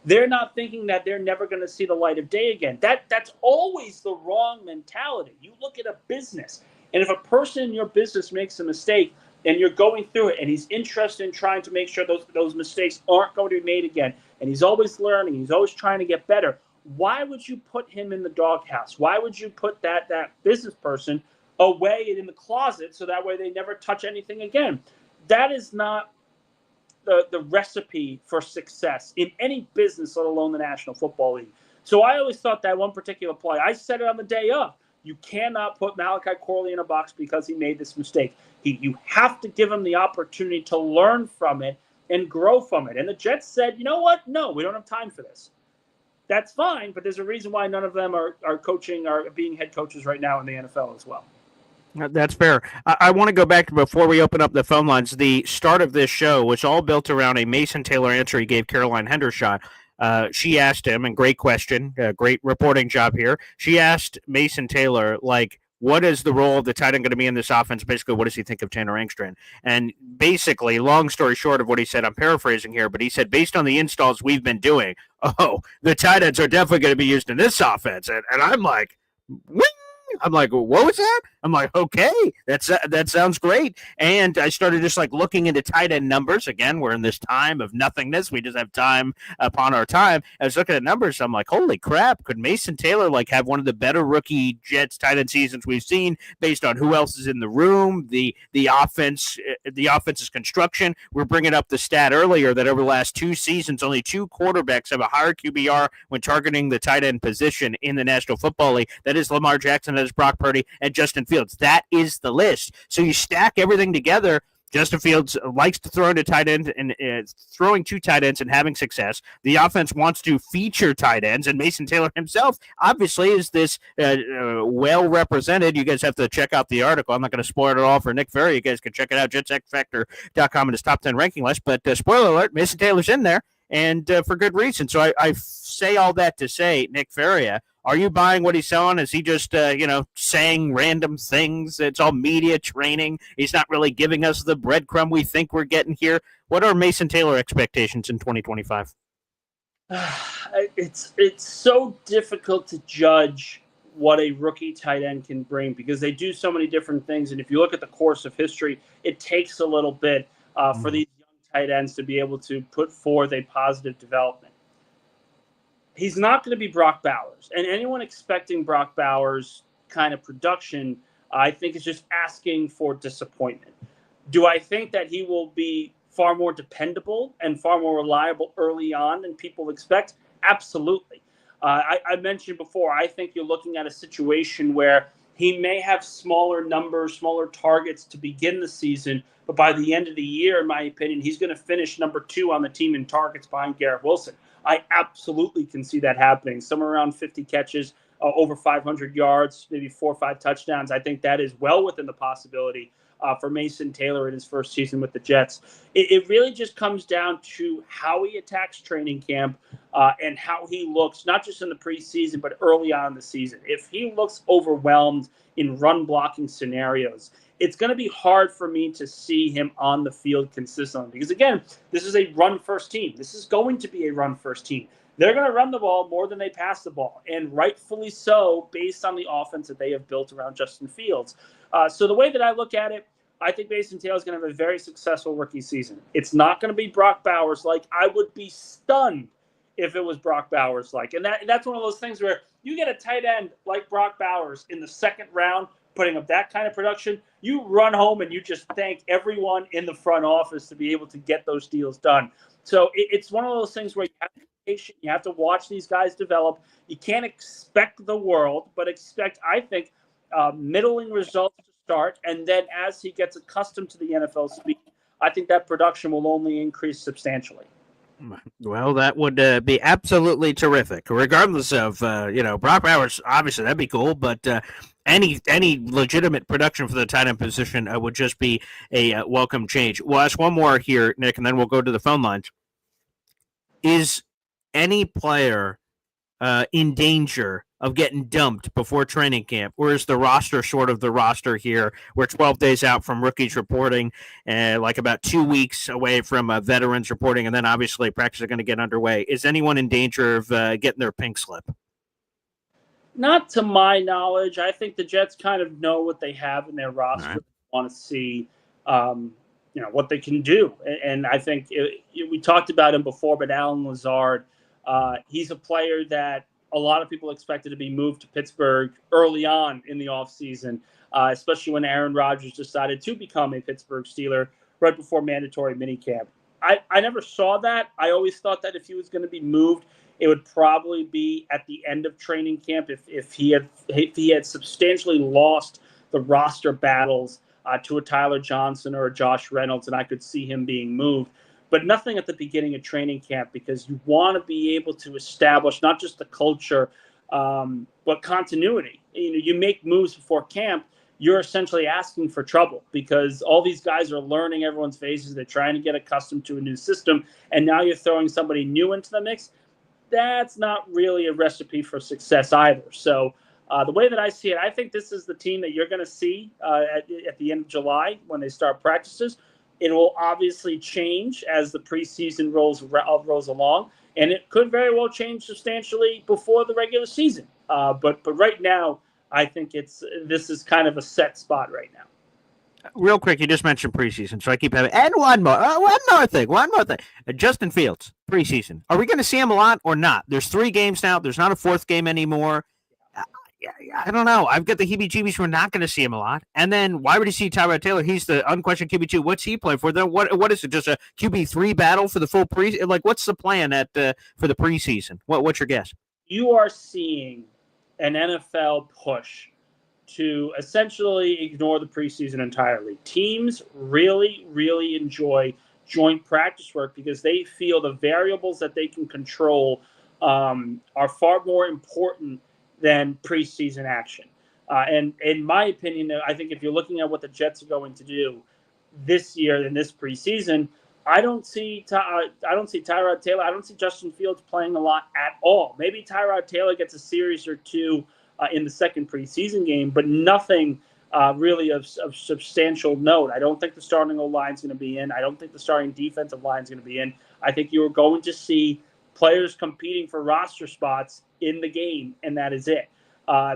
they're not thinking that they're never going to see the light of day again. That's always the wrong mentality. You look at a business, and if a person in your business makes a mistake and you're going through it and he's interested in trying to make sure those mistakes aren't going to be made again, and he's always learning, he's always trying to get better, why would you put him in the doghouse? Why would you put that business person away in the closet so that way they never touch anything again? That is not the recipe for success in any business, let alone the National Football League. So I always thought that one particular play, I said it on the day of, you cannot put Malachi Corley in a box because he made this mistake. You have to give him the opportunity to learn from it and grow from it. And the Jets said, you know what? No, we don't have time for this. that's fine, but there's a reason why none of them are being head coaches right now in the NFL as well. That's fair. I want to go back to before we open up the phone lines. The start of this show was all built around a Mason Taylor answer he gave Caroline Hendershot. She asked him, and great question, great reporting job here. She asked Mason Taylor, like, what is the role of the tight end going to be in this offense? Basically, what does he think of Tanner Engstrand? And basically, long story short of what he said, I'm paraphrasing here, but he said, based on the installs we've been doing, the tight ends are definitely going to be used in this offense. And I'm like, what? I'm like, what was that? I'm like, okay, that sounds great. And I started just like looking into tight end numbers. Again, we're in this time of nothingness. We just have time upon our time. I was looking at numbers. I'm like, holy crap, could Mason Taylor like have one of the better rookie Jets tight end seasons we've seen based on who else is in the room, the offense's construction. We're bringing up the stat earlier that over the last 2 seasons, only 2 quarterbacks have a higher QBR when targeting the tight end position in the National Football League. That is Lamar Jackson, that is Brock Purdy, and Justin Fields. That is the list. So you stack everything together. Justin Fields likes to throw into tight ends and throwing to tight ends and having success. The offense wants to feature tight ends, and Mason Taylor himself obviously is this well represented. You guys have to check out the article. I'm not going to spoil it all for Nick Faria. You guys can check it out, jetsxfactor.com in his top 10 ranking list. But spoiler alert, Mason Taylor's in there, and for good reason. So I say all that to say, Nick Faria, are you buying what he's selling? Is he just, saying random things? It's all media training. He's not really giving us the breadcrumb we think we're getting here. What are Mason Taylor expectations in 2025? It's so difficult to judge what a rookie tight end can bring because they do so many different things. And if you look at the course of history, it takes a little bit for these young tight ends to be able to put forth a positive development. He's not going to be Brock Bowers. And anyone expecting Brock Bowers kind of production, I think is just asking for disappointment. Do I think that he will be far more dependable and far more reliable early on than people expect? Absolutely. I mentioned before, I think you're looking at a situation where he may have smaller numbers, smaller targets to begin the season, but by the end of the year, in my opinion, he's going to finish number 2 on the team in targets behind Garrett Wilson. I absolutely can see that happening. Somewhere around 50 catches, over 500 yards, maybe 4 or 5 touchdowns. I think that is well within the possibility for Mason Taylor in his first season with the Jets. It really just comes down to how he attacks training camp and how he looks, not just in the preseason, but early on in the season. If he looks overwhelmed in run blocking scenarios, it's going to be hard for me to see him on the field consistently because, again, this is a run-first team. This is going to be a run-first team. They're going to run the ball more than they pass the ball, and rightfully so based on the offense that they have built around Justin Fields. So the way that I look at it, I think Mason Taylor is going to have a very successful rookie season. It's not going to be Brock Bowers-like. I would be stunned if it was Brock Bowers-like. And that's one of those things where you get a tight end like Brock Bowers in the second round, putting up that kind of production, you run home and you just thank everyone in the front office to be able to get those deals done. So it's one of those things where you have to be patient. You have to watch these guys develop. You can't expect the world, but expect, I think, middling results to start. And then as he gets accustomed to the NFL speed, I think that production will only increase substantially. Well, that would be absolutely terrific. Regardless of, Brock Bowers, obviously that'd be cool, but any legitimate production for the tight end position would just be a welcome change. We'll ask one more here, Nick, and then we'll go to the phone lines. Is any player in danger of getting dumped before training camp, or is the roster sort of the roster here? We're 12 days out from rookies reporting, like about 2 weeks away from veterans reporting, and then obviously practice are going to get underway. Is anyone in danger of getting their pink slip? Not to my knowledge. I think the Jets kind of know what they have in their roster. Right. Want to see, what they can do. And I think we talked about him before, but Allen Lazard, he's a player that a lot of people expected to be moved to Pittsburgh early on in the offseason, especially when Aaron Rodgers decided to become a Pittsburgh Steeler right before mandatory minicamp. I never saw that. I always thought that if he was going to be moved, it would probably be at the end of training camp if he had substantially lost the roster battles to a Tyler Johnson or a Josh Reynolds, and I could see him being moved. but nothing at the beginning of training camp, because you want to be able to establish not just the culture, but continuity. You make moves before camp, you're essentially asking for trouble, because all these guys are learning everyone's faces. They're trying to get accustomed to a new system, and now you're throwing somebody new into the mix. That's not really a recipe for success either. So the way that I see it, I think this is the team that you're going to see at the end of July when they start practices. It will obviously change as the preseason rolls along, and it could very well change substantially before the regular season. But right now, I think this is kind of a set spot right now. Real quick, you just mentioned preseason, so I keep having. And one more thing. Justin Fields, preseason. Are we going to see him a lot or not? There's 3 games now. There's not a 4th game anymore. I don't know. I've got the heebie-jeebies. We're not going to see him a lot. And then why would you see Tyrod Taylor? He's the unquestioned QB2. What's he playing for? Then what is it? Just a QB3 battle for the full preseason? Like, what's the plan for the preseason? What's your guess? You are seeing an NFL push to essentially ignore the preseason entirely. Teams really, really enjoy joint practice work because they feel the variables that they can control are far more important than preseason action. And in my opinion, I think if you're looking at what the Jets are going to do this year in this preseason, I don't see Tyrod Taylor. I don't see Justin Fields playing a lot at all. Maybe Tyrod Taylor gets a series or 2 in the second preseason game, but nothing really of substantial note. I don't think the starting O-line is going to be in. I don't think the starting defensive line is going to be in. I think you are going to see players competing for roster spots in the game, and that is it.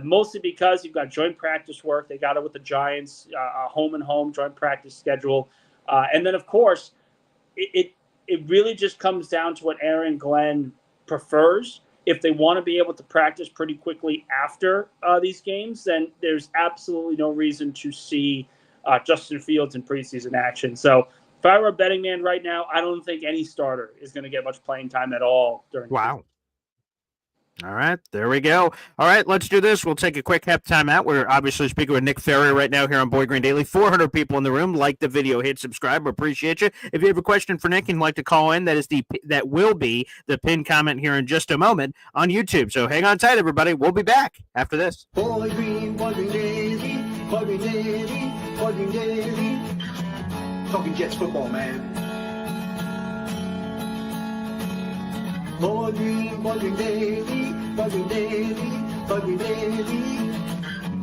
Mostly because you've got joint practice work. They got it with the Giants, home and home joint practice schedule. And then, of course, it really just comes down to what Aaron Glenn prefers. If they want to be able to practice pretty quickly after these games, then there's absolutely no reason to see Justin Fields in preseason action. So if I were a betting man right now, I don't think any starter is going to get much playing time at all during the season. All right, there we go. All right, let's do this. We'll take a quick time out. We're obviously speaking with Nick Faria right now here on Boy Green Daily. 400 people in the room. Like the video, hit subscribe. Appreciate you. If you have a question for Nick and like to call in, that will be the pinned comment here in just a moment on YouTube. So hang on tight, everybody. We'll be back after this. Boy Green Daily, Boy Green Daily, Boy Green Daily. Talking Jets football, man. Boy Green Daily, Boy Green Daily, Boy Green Daily.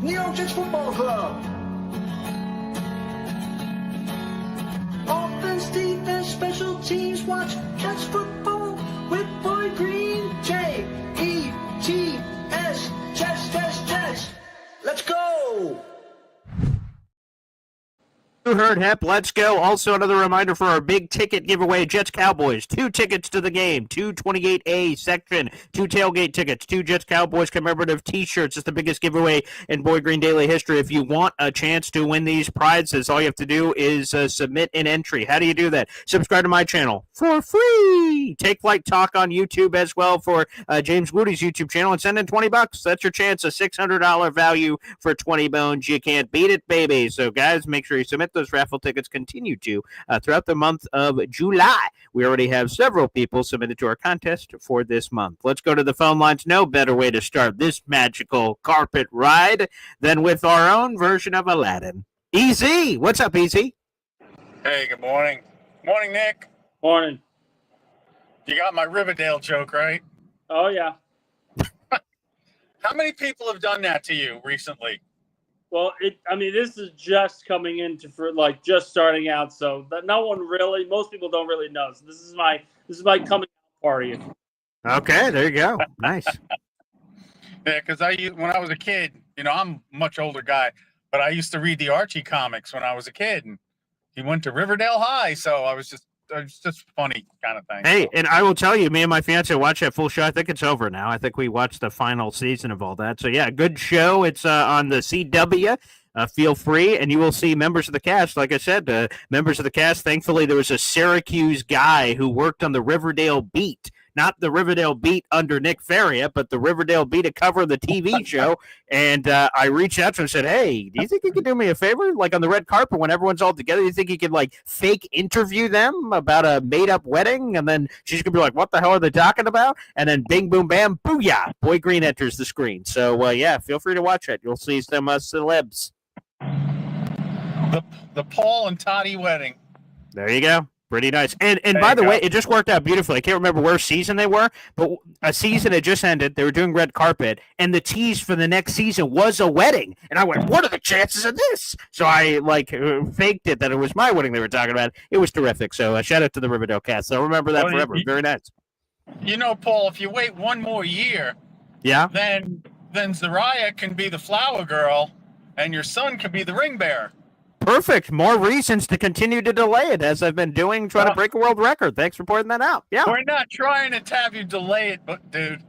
New York Jets Football Club. Offense, defense, special teams. Watch Jets football with Boy Green. J-E-T-S. Jets. Let's go. You heard Hep, let's go. Also, another reminder for our big ticket giveaway, Jets Cowboys. 2 tickets to the game, 2 28A section, 2 tailgate tickets, 2 Jets Cowboys commemorative t-shirts. It's the biggest giveaway in Boy Green Daily history. If you want a chance to win these prizes, all you have to do is submit an entry. How do you do that? Subscribe to my channel for free. Take Flight Talk on YouTube as well for James Woody's YouTube channel and send in $20. That's your chance, a $600 value for 20 bones. You can't beat it, baby. So, guys, make sure you submit those raffle tickets. Continue to throughout the month of July. We already have several people submitted to our contest for this month. Let's go to the phone lines. No better way to start this magical carpet ride than with our own version of Aladdin. Easy. What's up, Easy? Hey, good morning. Morning, Nick. Morning. You got my Riverdale joke, right? Oh, yeah. How many people have done that to you recently? Well, this is just coming into just starting out, so that no one really, most people don't really know. So this is my coming out party. Okay, there you go. Nice. Yeah, because when I was a kid, I'm a much older guy, but I used to read the Archie comics when I was a kid, and he went to Riverdale High, so it's just funny kind of thing. Hey, and I will tell you, me and my fiance watched that full show. I think it's over now. I think we watched the final season of all that. So, yeah, good show. It's on the CW. Feel free, and you will see members of the cast. Like I said, members of the cast. Thankfully, there was a Syracuse guy who worked on the Riverdale beat. not the Riverdale Beat under Nick Faria, but the Riverdale Beat to cover the TV show. And I reached out to him and said, hey, do you think you could do me a favor? Like on the red carpet when everyone's all together, do you think you could like fake interview them about a made-up wedding? And then she's going to be like, what the hell are they talking about? And then bing, boom, bam, booyah, Boy Green enters the screen. So, yeah, feel free to watch it. You'll see some celebs. The Paul and Toddy wedding. There you go. Pretty nice. And by the way, it just worked out beautifully. I can't remember where season they were, but a season had just ended. They were doing red carpet, and the tease for the next season was a wedding. And I went, what are the chances of this? So I, faked it that it was my wedding they were talking about. It was terrific. So shout out to the Riverdale cast. I'll remember that forever. Very nice. You know, Paul, if you wait one more year, then Zariah can be the flower girl, and your son can be the ring bearer. Perfect. More reasons to continue to delay it, as I've been doing, trying to break a world record. Thanks for pointing that out. Yeah. We're not trying to have you delay it, but dude.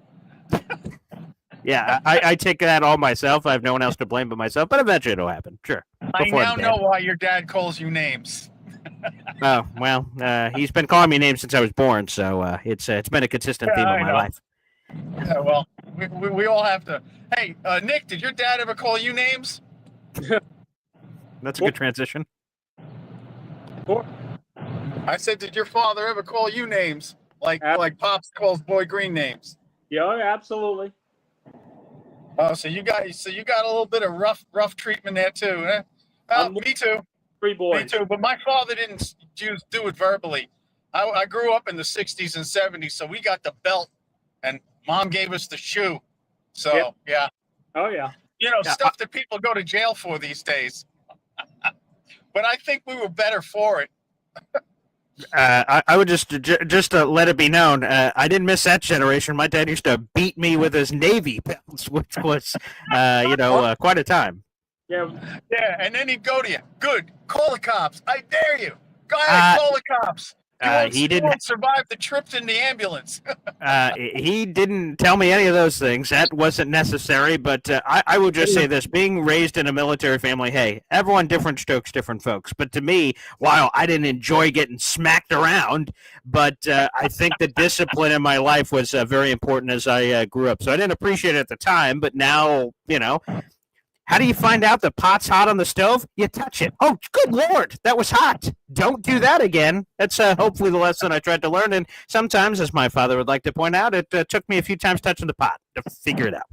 Yeah, I take that all myself. I have no one else to blame but myself, but eventually it'll happen. Sure. I now know why your dad calls you names. Oh, well, he's been calling me names since I was born, so it's been a consistent theme of my life. Yeah, well, we all have to. Hey, Nick, did your dad ever call you names? That's a good transition. I said, did your father ever call you names like Pops calls Boy Green names? Yeah, absolutely. Oh, so you got a little bit of rough treatment there too, eh? Me too. 3 boys. Me too. But my father didn't do it verbally. I grew up in the '60s and '70s, so we got the belt, and Mom gave us the shoe. So yeah. Oh yeah. You know, stuff that people go to jail for these days. But I think we were better for it. I would just to let it be known, I didn't miss that generation. My dad used to beat me with his Navy belts, which was, quite a time. Yeah, and then he'd go to you. Good, call the cops. I dare you. Go ahead, call the cops. You won't survive the trip in the ambulance. He didn't tell me any of those things. That wasn't necessary. But I will just say this. Being raised in a military family, hey, everyone different strokes, different folks. But to me, while I didn't enjoy getting smacked around, but I think the discipline in my life was very important as I grew up. So I didn't appreciate it at the time. But now, how do you find out the pot's hot on the stove? You touch it. Oh, good Lord, that was hot. Don't do that again. That's hopefully the lesson I tried to learn. And sometimes, as my father would like to point out, it took me a few times touching the pot to figure it out.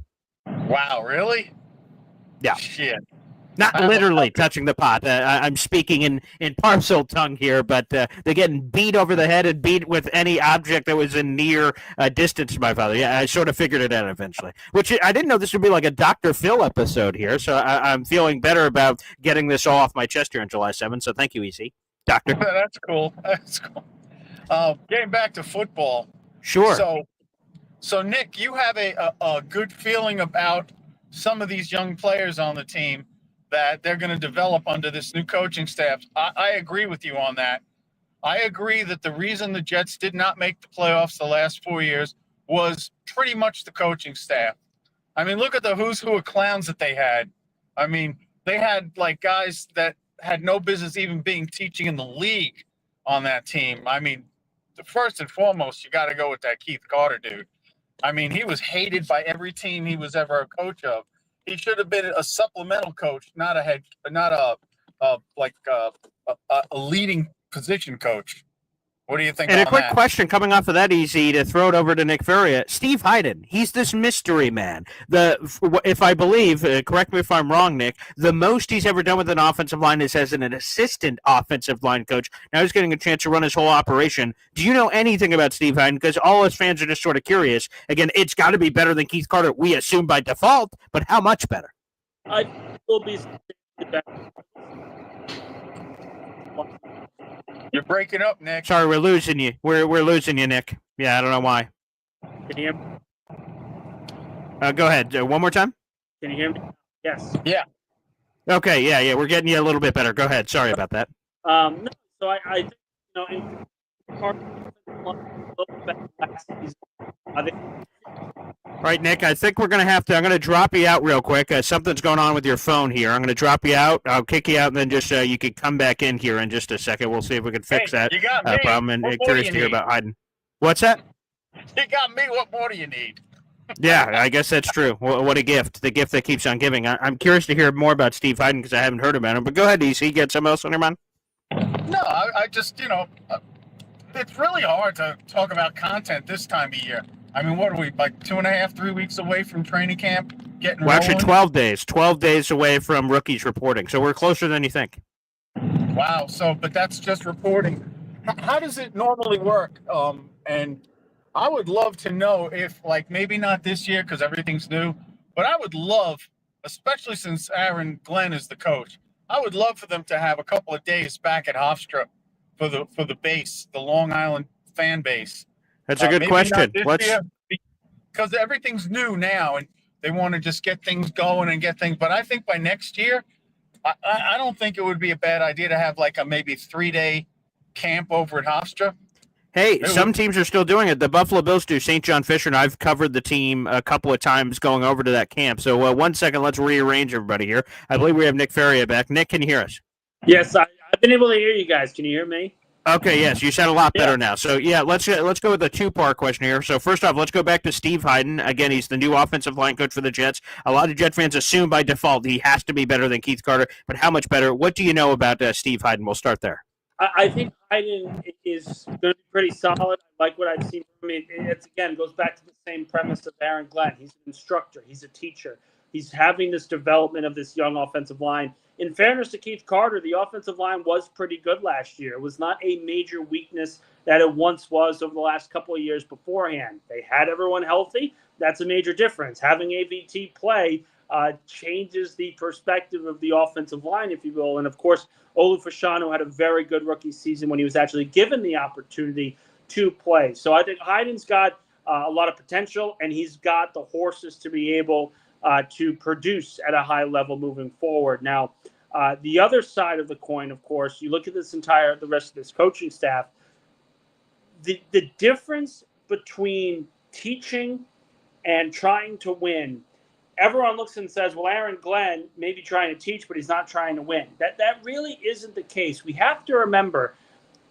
Wow, really? Yeah. Shit. Not literally touching the pot. I'm speaking in parcel tongue here, but they're getting beat over the head and beat with any object that was in near distance to my father. Yeah, I sort of figured it out eventually. Which I didn't know this would be like a Dr. Phil episode here, so I'm feeling better about getting this all off my chest here on July 7th, so thank you, EC. Doctor. That's cool. That's cool. Getting back to football. Sure. So Nick, you have a good feeling about some of these young players on the team that they're going to develop under this new coaching staff. I agree with you on that. I agree that the reason the Jets did not make the playoffs the last 4 years was pretty much the coaching staff. I mean, look at the who's who of clowns that they had. I mean, they had like guys that had no business even being teaching in the league on that team. I mean, the first and foremost, you got to go with that Keith Carter dude. I mean, he was hated by every team he was ever a coach of. He should have been a supplemental coach, not a leading position coach. What do you think? And on a quick that? question coming off of that, Easy, to throw it over to Nick Faria. Steve Hyden, he's this mystery man. If I believe, correct me if I'm wrong, Nick, the most he's ever done with an offensive line is as an assistant offensive line coach. Now he's getting a chance to run his whole operation. Do you know anything about Steve Hyden? Because all us fans are just sort of curious. Again, it's got to be better than Keith Carter, we assume by default, but how much better? I will be better. You're breaking up, Nick. Sorry, we're losing you. We're losing you, Nick. Yeah, I don't know why. Can you hear me? Go ahead. One more time. Can you hear me? Yes. Yeah. Okay. Yeah. We're getting you a little bit better. Go ahead. Sorry about that. No. So I think in Carter, I think. All right, Nick, I think we're going to have to – I'm going to drop you out real quick. Something's going on with your phone here. I'm going to drop you out. I'll kick you out, and then just you can come back in here in just a second. We'll see if we can fix that problem. And curious to hear about Hyden. What's that? You got me. What more do you need? Yeah, I guess that's true. What a gift. The gift that keeps on giving. I'm curious to hear more about Steve Hyden because I haven't heard about him. But go ahead, DC. Get something else on your mind? No, I just, it's really hard to talk about content this time of year. I mean, what are we, like 2.5, 3 weeks away from training camp getting Well, actually, rolling? 12 days. 12 days away from rookies reporting. So we're closer than you think. Wow. So, but that's just reporting. How does it normally work? And I would love to know if, like, maybe not this year because everything's new, but I would love, especially since Aaron Glenn is the coach, I would love for them to have a couple of days back at Hofstra for the base, the Long Island fan base. That's a good question. Because everything's new now, and they want to just get things going and get things. But I think by next year, I don't think it would be a bad idea to have like a maybe 3-day camp over at Hofstra. Hey, some teams are still doing it. The Buffalo Bills do. St. John Fisher, and I've covered the team a couple of times going over to that camp. So 1 second, let's rearrange everybody here. I believe we have Nick Faria back. Nick, can you hear us? Yes, I've been able to hear you guys. Can you hear me? Okay, yes, you sound a lot better now. So, yeah, let's go with a two-part question here. So, first off, let's go back to Steve Hyden. Again, he's the new offensive line coach for the Jets. A lot of Jet fans assume by default he has to be better than Keith Carter, but how much better? What do you know about Steve Hyden? We'll start there. I think Hyden is going to be pretty solid. I like what I've seen from him. It again goes back to the same premise of Aaron Glenn. He's an instructor. He's a teacher. He's having this development of this young offensive line. In fairness to Keith Carter, the offensive line was pretty good last year. It was not a major weakness that it once was over the last couple of years beforehand. They had everyone healthy. That's a major difference. Having AVT play changes the perspective of the offensive line, if you will. And, of course, Olu Fashanu had a very good rookie season when he was actually given the opportunity to play. So I think Hyden's got a lot of potential, and he's got the horses to be able to produce at a high level moving forward. Now, the other side of the coin, of course, you look at the rest of this coaching staff, the difference between teaching and trying to win, everyone looks and says, well, Aaron Glenn may be trying to teach, but he's not trying to win. That really isn't the case. We have to remember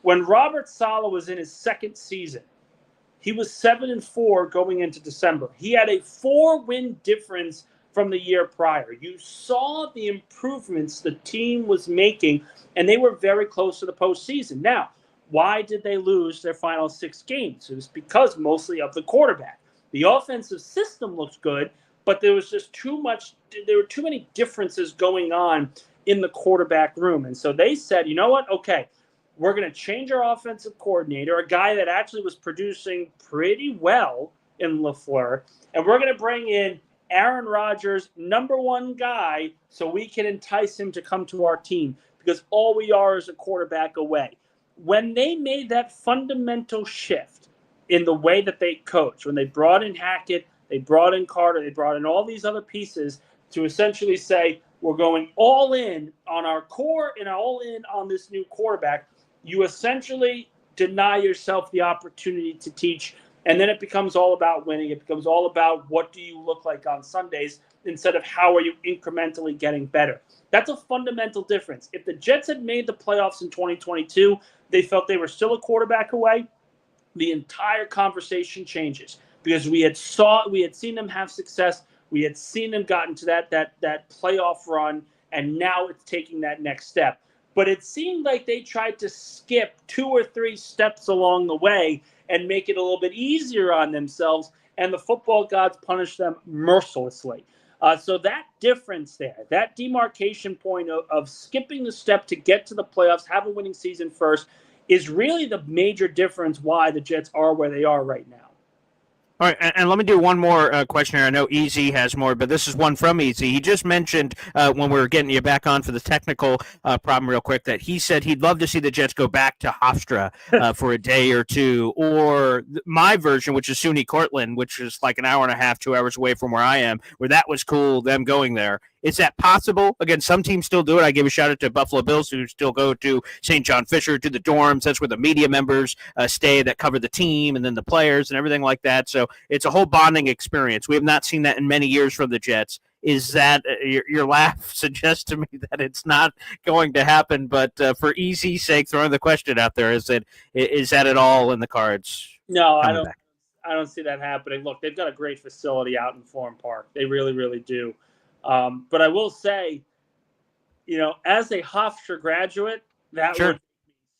when Robert Saleh was in his second season, he was 7-4 going into December. He had a 4-win difference from the year prior. You saw the improvements the team was making, and they were very close to the postseason. Now, why did they lose their final 6 games? It was because mostly of the quarterback. The offensive system looked good, but there was just too many differences going on in the quarterback room. And so they said, you know what? Okay, we're going to change our offensive coordinator, a guy that actually was producing pretty well in LaFleur, and we're going to bring in Aaron Rodgers, #1 guy, so we can entice him to come to our team because all we are is a quarterback away. When they made that fundamental shift in the way that they coach, when they brought in Hackett, they brought in Carter, they brought in all these other pieces to essentially say, we're going all in on our core and all in on this new quarterback, you essentially deny yourself the opportunity to teach. And then it becomes all about winning. It becomes all about what do you look like on Sundays instead of how are you incrementally getting better. That's a fundamental difference. If the Jets had made the playoffs in 2022, they felt they were still a quarterback away, the entire conversation changes because we had seen them have success. We had seen them gotten to that playoff run, and now it's taking that next step. But it seemed like they tried to skip 2 or 3 steps along the way and make it a little bit easier on themselves, and the football gods punished them mercilessly. So that difference there, that demarcation point of skipping the step to get to the playoffs, have a winning season first, is really the major difference why the Jets are where they are right now. All right, and let me do one more question here. I know Easy has more, but this is one from Easy. He just mentioned when we were getting you back on for the technical problem real quick that he said he'd love to see the Jets go back to Hofstra for a day or two, or my version, which is SUNY Cortland, which is like an hour and a half, 2 hours away from where I am, where that was cool, them going there. Is that possible? Again, some teams still do it. I give a shout out to Buffalo Bills who still go to St. John Fisher, to the dorms. That's where the media members stay that cover the team and then the players and everything like that. So it's a whole bonding experience. We have not seen that in many years from the Jets. Is that your laugh suggests to me that it's not going to happen? But for easy's sake, throwing the question out there, is that at all in the cards? No, I don't see that happening. Look, they've got a great facility out in Florham Park. They really, really do. But I will say, as a Hofstra graduate, that would make me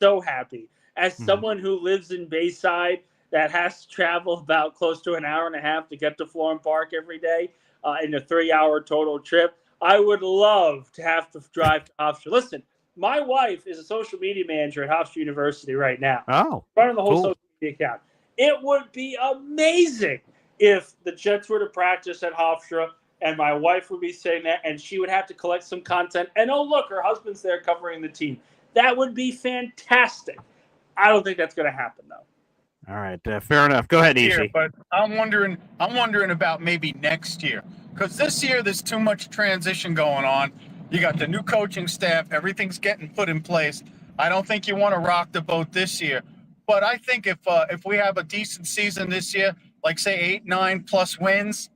so happy. As someone who lives in Bayside that has to travel about close to an hour and a half to get to Florham Park every day in a 3-hour total trip, I would love to have to drive to Hofstra. Listen, my wife is a social media manager at Hofstra University right now. Oh, running the whole cool. social media account. It would be amazing if the Jets were to practice at Hofstra and my wife would be saying that and she would have to collect some content. And, oh, look, her husband's there covering the team. That would be fantastic. I don't think that's going to happen, though. All right, fair enough. Go ahead, Easy. But I'm wondering about maybe next year, because this year there's too much transition going on. You got the new coaching staff. Everything's getting put in place. I don't think you want to rock the boat this year. But I think if we have a decent season this year, like say 8-9+ wins,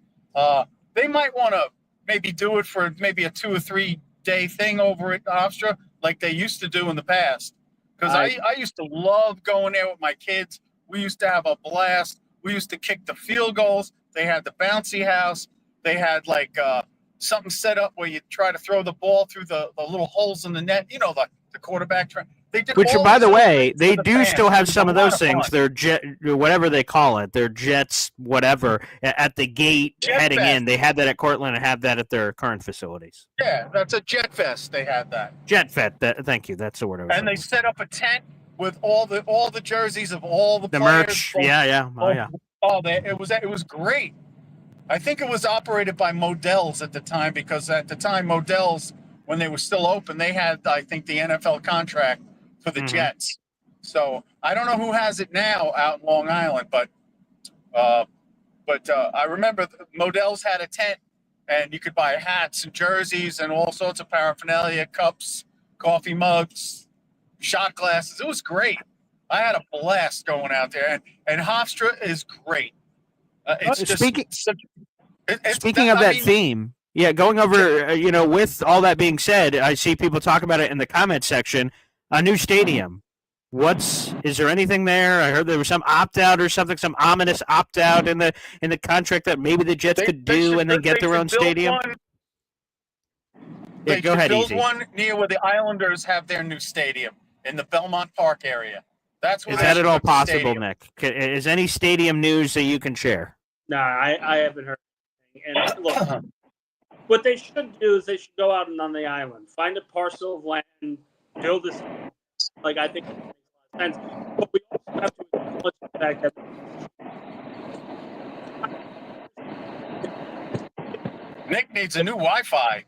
they might want to maybe do it for maybe a 2 or 3 day thing over at Hofstra like they used to do in the past. Because I used to love going there with my kids. We used to have a blast. We used to kick the field goals. They had the bouncy house. They had like something set up where you try to throw the ball through the little holes in the net. The quarterback. Which, by the way, they do still have some of those things. They're jet, whatever they call it. They're jets, whatever, at the gate heading in. They had that at Cortland and have that at their current facilities. Yeah, that's a Jet Fest. They had that. Jet Fest. Thank you. That's the word I was And they set up a tent with all the jerseys of all the players. Merch. Yeah. It was great. I think it was operated by Modell's at the time, because at the time Modell's, when they were still open, they had, I think, the NFL contract for the Jets. So I don't know who has it now out in Long Island, but I remember Modell's had a tent, and you could buy hats and jerseys and all sorts of paraphernalia, cups, coffee mugs, shot glasses. It was great. I had a blast going out there, and Hofstra is great. Speaking of that theme, going over, with all that being said, I see people talk about it in the comment section. A new stadium. Is there anything there? I heard there was some opt out or something, some ominous opt out in the contract that maybe the Jets could do and then get their own stadium. They go ahead, build Easy. one near where the Islanders have their new stadium in the Belmont Park area. That's where is that at all possible, Nick? Is any stadium news that you can share? No, I haven't heard anything. And look, what they should do is they should go out and on the island, find a parcel of land, build this. Like, I think it makes a lot of sense. But we also have to acknowledge the fact that Nick needs a new Wi-Fi.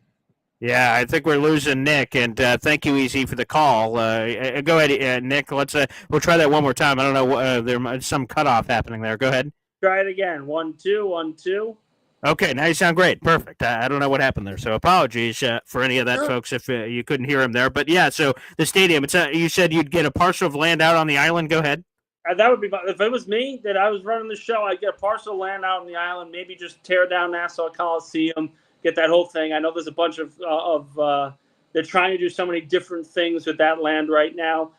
Yeah, I think we're losing Nick, and thank you, Easy, for the call. Go ahead, Nick. We'll try that one more time. I don't know, there might be some cutoff happening there. Go ahead. Try it again. 1 2 1 2. Okay, now you sound great. Perfect. I don't know what happened there, so apologies for any of that, folks, if you couldn't hear him there. But yeah, so the stadium. You said you'd get a parcel of land out on the island. Go ahead. That would be if it was me that I was running the show. I'd get a parcel of land out on the island. Maybe just tear down Nassau Coliseum, get that whole thing. I know there's a bunch of they're trying to do so many different things with that land right now.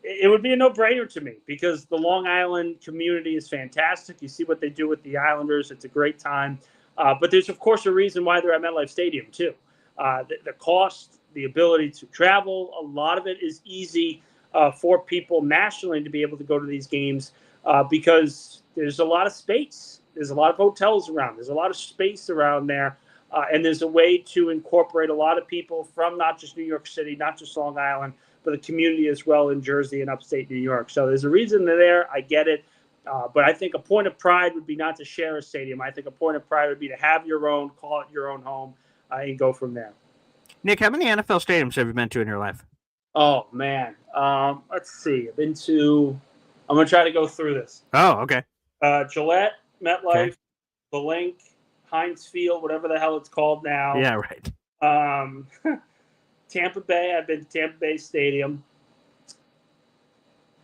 It would be a no-brainer to me because the Long Island community is fantastic. You see what they do with the Islanders. It's a great time. But there's, of course, a reason why they're at MetLife Stadium, too. The cost, the ability to travel, a lot of it is easy for people nationally to be able to go to these games because there's a lot of space. There's a lot of hotels around. There's a lot of space around there. And there's a way to incorporate a lot of people from not just New York City, not just Long Island, but the community as well in Jersey and upstate New York. So there's a reason they're there. I get it. But I think a point of pride would be not to share a stadium. I think a point of pride would be to have your own, call it your own home, and go from there. Nick, how many NFL stadiums have you been to in your life? Oh, man. Let's see. I'm going to try to go through this. Oh, okay. Gillette, MetLife, The Link, Heinz Field, whatever the hell it's called now. Yeah, right. Tampa Bay. I've been to Tampa Bay Stadium.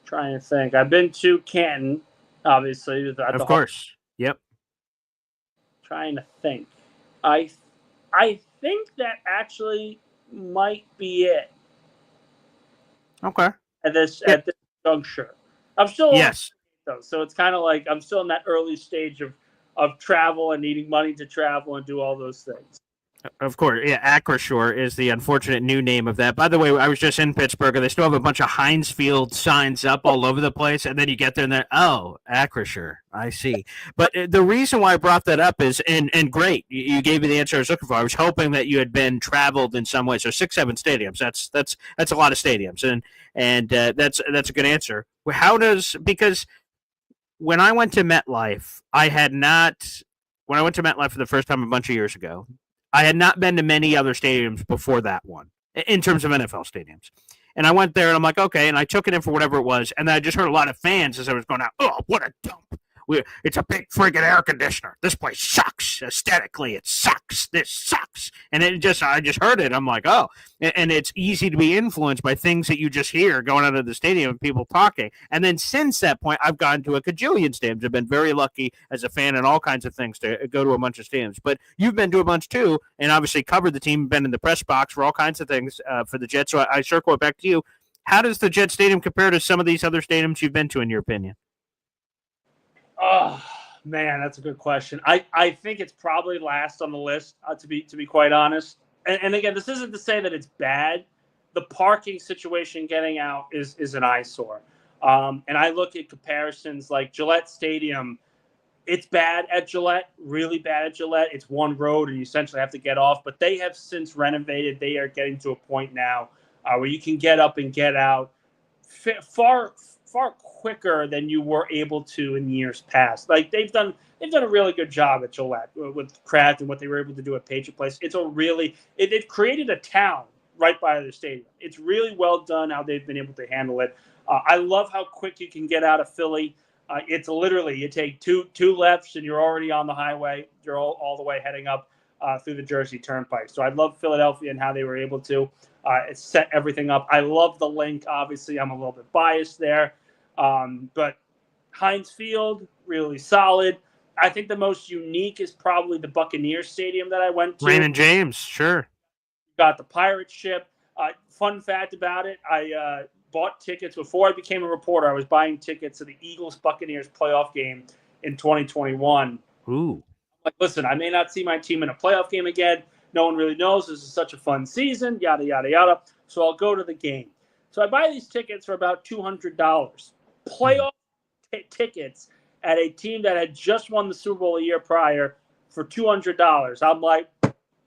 Trying to think. I've been to Canton, obviously. Of course. Yep. Trying to think. I think that actually might be it. Okay. At this juncture. I'm still though. So it's kind of like I'm still in that early stage of travel and needing money to travel and do all those things. Of course, yeah. Acrisure is the unfortunate new name of that. By the way, I was just in Pittsburgh, and they still have a bunch of Heinz Field signs up all over the place. And then you get there, and Acrisure. I see. But the reason why I brought that up is, and great, you gave me the answer I was looking for. I was hoping that you had been traveled in some way. So 6-7 stadiums. That's a lot of stadiums, and that's a good answer. Because when I went to MetLife, when I went to MetLife for the first time a bunch of years ago, I had not been to many other stadiums before that one, in terms of NFL stadiums. And I went there, and I'm like, okay, and I took it in for whatever it was, and then I just heard a lot of fans as I was going out, oh, what a dump. It's a big friggin' air conditioner. This place sucks. Aesthetically, it sucks. This sucks. And I just heard it. I'm like, oh. And it's easy to be influenced by things that you just hear going out of the stadium and people talking. And then since that point, I've gone to a cajillion stadiums. I've been very lucky as a fan and all kinds of things to go to a bunch of stadiums. But you've been to a bunch too, and obviously covered the team, been in the press box for all kinds of things for the Jets. So I circle it back to you. How does the Jet Stadium compare to some of these other stadiums you've been to, in your opinion? Oh man, that's a good question. I think it's probably last on the list, to be quite honest. And again, this isn't to say that it's bad. The parking situation getting out is an eyesore. And I look at comparisons like Gillette Stadium. It's bad at Gillette, really bad at Gillette. It's one road, and you essentially have to get off. But they have since renovated. They are getting to a point now where you can get up and get out far quicker than you were able to in years past. Like they've done a really good job at Gillette with Kraft and what they were able to do at Patriot Place. They've created a town right by the stadium. It's really well done how they've been able to handle it. I love how quick you can get out of Philly. It's literally you take two lefts and you're already on the highway. You're all the way heading up through the Jersey Turnpike. So I love Philadelphia and how they were able to set everything up. I love the link. Obviously, I'm a little bit biased there. But Heinz Field, really solid. I think the most unique is probably the Buccaneers Stadium that I went to. Raymond James, sure. Got the pirate ship. Fun fact about it, I bought tickets before I became a reporter. I was buying tickets to the Eagles-Buccaneers playoff game in 2021. Ooh. Like, listen, I may not see my team in a playoff game again. No one really knows. This is such a fun season, yada, yada, yada. So I'll go to the game. So I buy these tickets for about $200. Playoff tickets at a team that had just won the Super Bowl a year prior for $200. I'm like,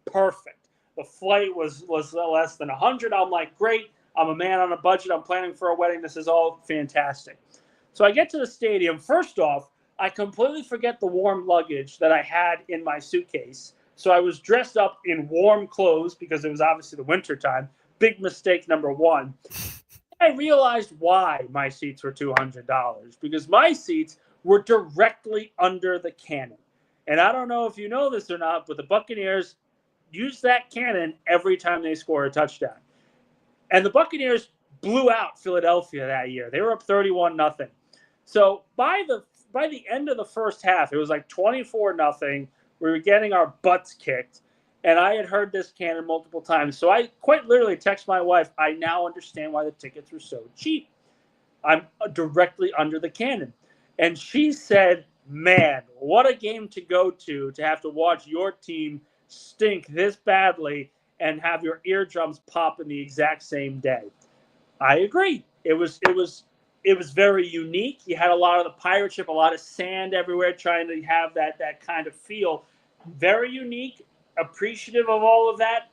perfect. The flight was less than $100. I'm like, great. I'm a man on a budget. I'm planning for a wedding. This is all fantastic. So I get to the stadium. First off, I completely forget the warm luggage that I had in my suitcase. So I was dressed up in warm clothes because it was obviously the winter time. Big mistake number one. I realized why my seats were $200 because my seats were directly under the cannon. And I don't know if you know this or not, but the Buccaneers use that cannon every time they score a touchdown. And the Buccaneers blew out Philadelphia that year. They were up 31-0. So by the end of the first half, it was like 24-0. We were getting our butts kicked. And I had heard this cannon multiple times. So I quite literally text my wife, I now understand why the tickets were so cheap. I'm directly under the cannon. And she said, man, what a game to go to have to watch your team stink this badly and have your eardrums pop in the exact same day. I agree. It was very unique. You had a lot of the pirate ship, a lot of sand everywhere, trying to have that kind of feel. Very unique. Appreciative of all of that.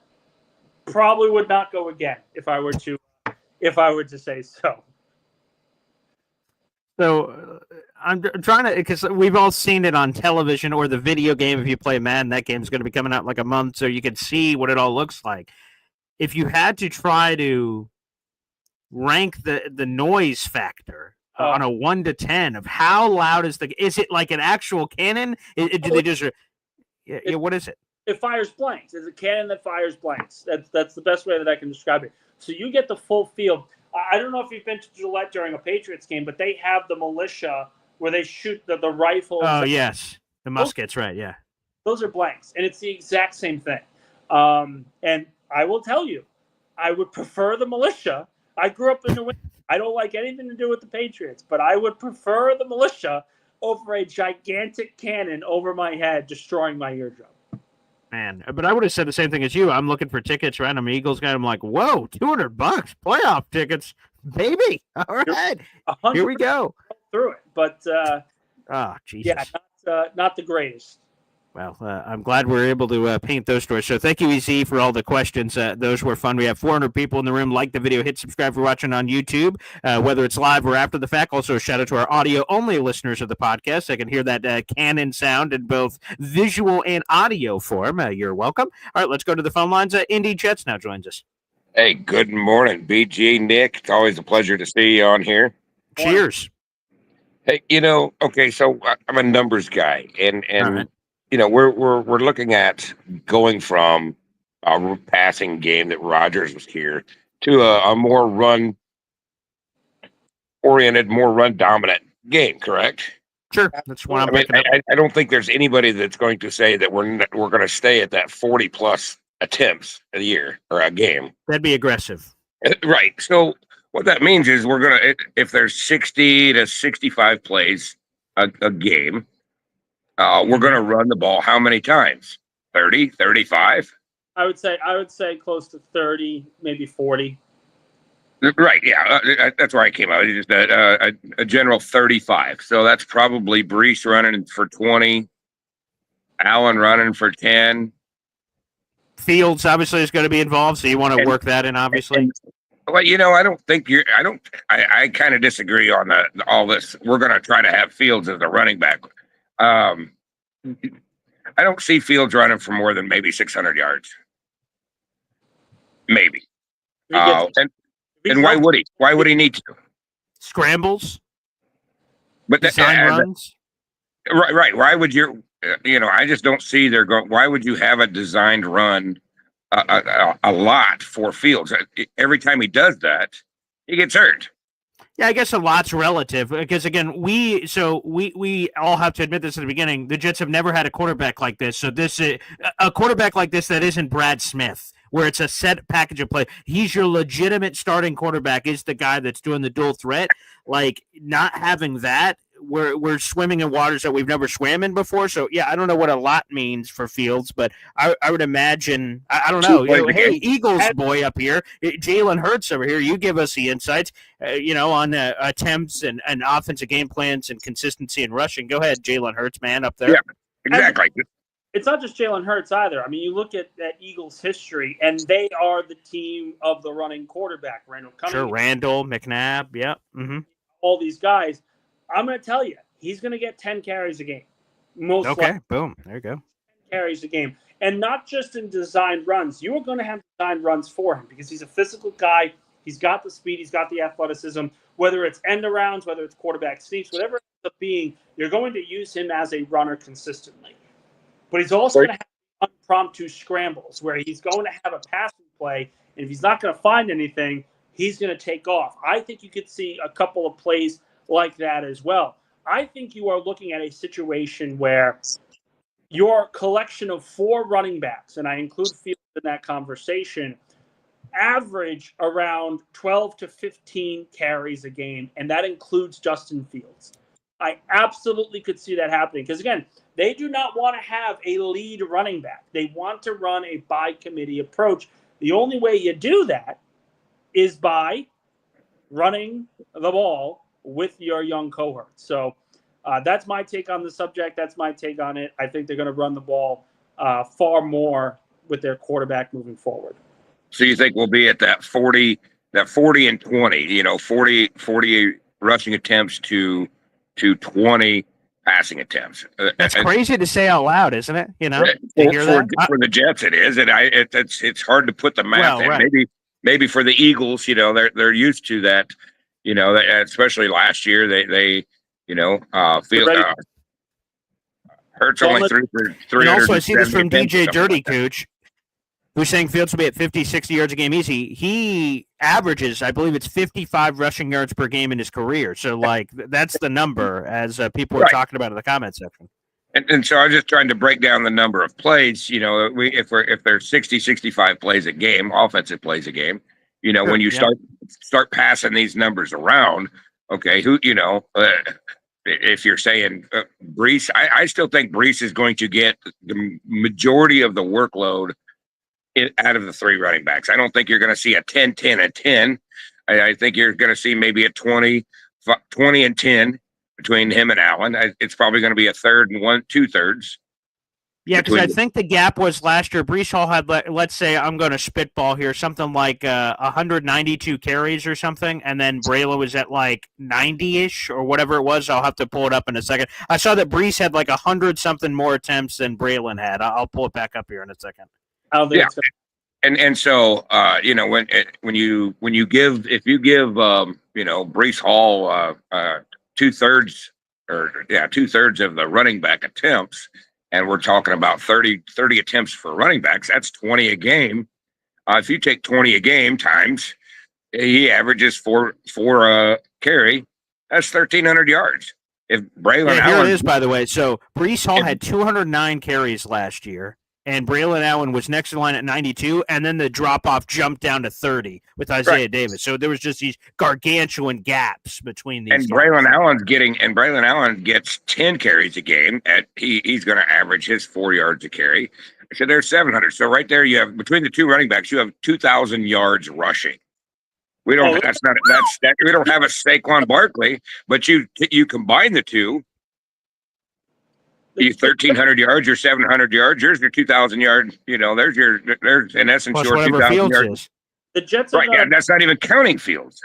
Probably would not go again if I were to say so. So I'm trying to, because we've all seen it on television or the video game. If you play Madden, that game's going to be coming out in like a month, so you can see what it all looks like. If you had to try to rank the noise factor on a 1 to 10 of how loud is it like an actual cannon? Do they just? Yeah, what is it? It fires blanks. It's a cannon that fires blanks. That's the best way that I can describe it. So you get the full field. I don't know if you've been to Gillette during a Patriots game, but they have the militia where they shoot the rifles. Oh, yes. The muskets, right, yeah. Those are blanks, and it's the exact same thing. And I will tell you, I would prefer the militia. I grew up in New England. I don't like anything to do with the Patriots, but I would prefer the militia over a gigantic cannon over my head destroying my eardrum. Man, but I would have said the same thing as you. I'm looking for tickets, right? I'm an Eagles guy. I'm like, whoa, $200 playoff tickets, baby. All right, here we go. Through it, but Jesus. Yeah, not the greatest. Well, I'm glad we're able to paint those stories. So thank you, EZ, for all the questions. Those were fun. We have 400 people in the room. Like the video, hit subscribe if you're watching on YouTube, whether it's live or after the fact. Also, a shout out to our audio-only listeners of the podcast. I can hear that cannon sound in both visual and audio form. You're welcome. All right, let's go to the phone lines. Indy Jets now joins us. Hey, good morning, BG, Nick. It's always a pleasure to see you on here. Cheers. Hey, okay, so I'm a numbers guy, and right. We're looking at going from a passing game that Rodgers was here to a more run oriented, more run dominant game. Correct? Sure, that's what I'm. I don't think there's anybody that's going to say that we're going to stay at that 40 plus attempts a year or a game. That'd be aggressive, right? So what that means is we're gonna, if there's 60 to 65 plays a game. We're going to run the ball how many times? 30, 35? I would say close to 30, maybe 40. Right, yeah. That's where I came out. Just a general 35. So that's probably Brees running for 20, Allen running for 10. Fields obviously is going to be involved, so you want to work that in, obviously. Well, I don't think I kind of disagree on all this. We're going to try to have Fields as a running back. I don't see Fields running for more than maybe 600 yards. Maybe. And why would he? Why would he need to? Scrambles? But design runs? Right. Why would I just don't see why would you have a designed run a lot for Fields? Every time he does that, he gets hurt. Yeah, I guess a lot's relative because, again, we all have to admit this at the beginning. The Jets have never had a quarterback like this. So this is a quarterback like this that isn't Brad Smith, where it's a set package of play. He's your legitimate starting quarterback, is the guy that's doing the dual threat. Like, not having that, we're swimming in waters that we've never swam in before. So, yeah, I don't know what a lot means for Fields, but I would imagine, I don't know. Hey, Eagles boy up here, Jalen Hurts over here, you give us the insights, on attempts and offensive game plans and consistency and rushing. Go ahead, Jalen Hurts, man, up there. Yeah, exactly. It's not just Jalen Hurts either. I mean, you look at Eagles history, and they are the team of the running quarterback. Randall Cunningham. Sure, Randall, McNabb, yeah. Mm-hmm. All these guys. I'm going to tell you, he's going to get 10 carries a game. Most likely. Boom. There you go. 10 carries a game. And not just in designed runs. You are going to have designed runs for him because he's a physical guy. He's got the speed. He's got the athleticism. Whether it's end arounds, whether it's quarterback sneaks, whatever it ends up being, you're going to use him as a runner consistently. But he's also going to have impromptu scrambles where he's going to have a passing play. And if he's not going to find anything, he's going to take off. I think you could see a couple of plays like that as well. I think you are looking at a situation where your collection of 4 running backs, and I include Fields in that conversation, average around 12 to 15 carries a game, and that includes Justin Fields. I absolutely could see that happening because, again, they do not want to have a lead running back. They want to run a by-committee approach. The only way you do that is by running the ball with your young cohort. So that's my take on the subject. That's my take on it. I think they're going to run the ball far more with their quarterback moving forward. So you think we'll be at that 40 and 20, 40 rushing attempts to 20 passing attempts. That's crazy to say out loud, isn't it? For the Jets it is. And it's hard to put the math in. Right. Maybe for the Eagles, they're used to that. Especially last year, they Hurts only threw for 300. And also, I see this from DJ Dirty Cooch, who's saying Fields will be at 50, 60 yards a game easy. He averages, I believe it's 55 rushing yards per game in his career. So, that's the number, as people were talking about in the comment section. And so I was just trying to break down the number of plays. If there's 60, 65 plays a game, offensive plays a game, You know, Sure, when you yeah. start passing these numbers around, okay, if you're saying Brees, I still think Brees is going to get the majority of the workload out of the three running backs. I don't think you're going to see a 10, 10, and 10. I think you're going to see maybe a 20 and 10 between him and Allen. It's probably going to be a third and two-thirds. Yeah, because I think the gap was last year. Brees Hall had, let's say, I'm going to spitball here, something like 192 carries or something, and then Braylon was at like 90-ish or whatever it was. I'll have to pull it up in a second. I saw that Brees had like 100-something more attempts than Braylon had. I'll pull it back up here in a second. And so when you give Brees Hall 2/3 2/3 of the running back attempts, and we're talking about 30 attempts for running backs, that's 20 a game. If you take 20 a game times, he averages four carry. That's 1,300 yards. If Braylon here Allen, it is, by the way. So Brees Hall had 209 carries last year, and Braylon Allen was next in line at 92, and then the drop-off jumped down to 30 with Isaiah Davis. So there was just these gargantuan gaps between these. And Braylon Allen gets 10 carries a game. He's going to average his 4 yards a carry. So there's 700. So right there, you have between the two running backs, you have 2,000 yards rushing. We don't. We don't have a Saquon Barkley, but you combine the two. You 1,300 yards, your 700 yards, there's your 2,000 yards. There's in essence plus your 2,000 yards. The Jets are yeah, that's not even counting Fields.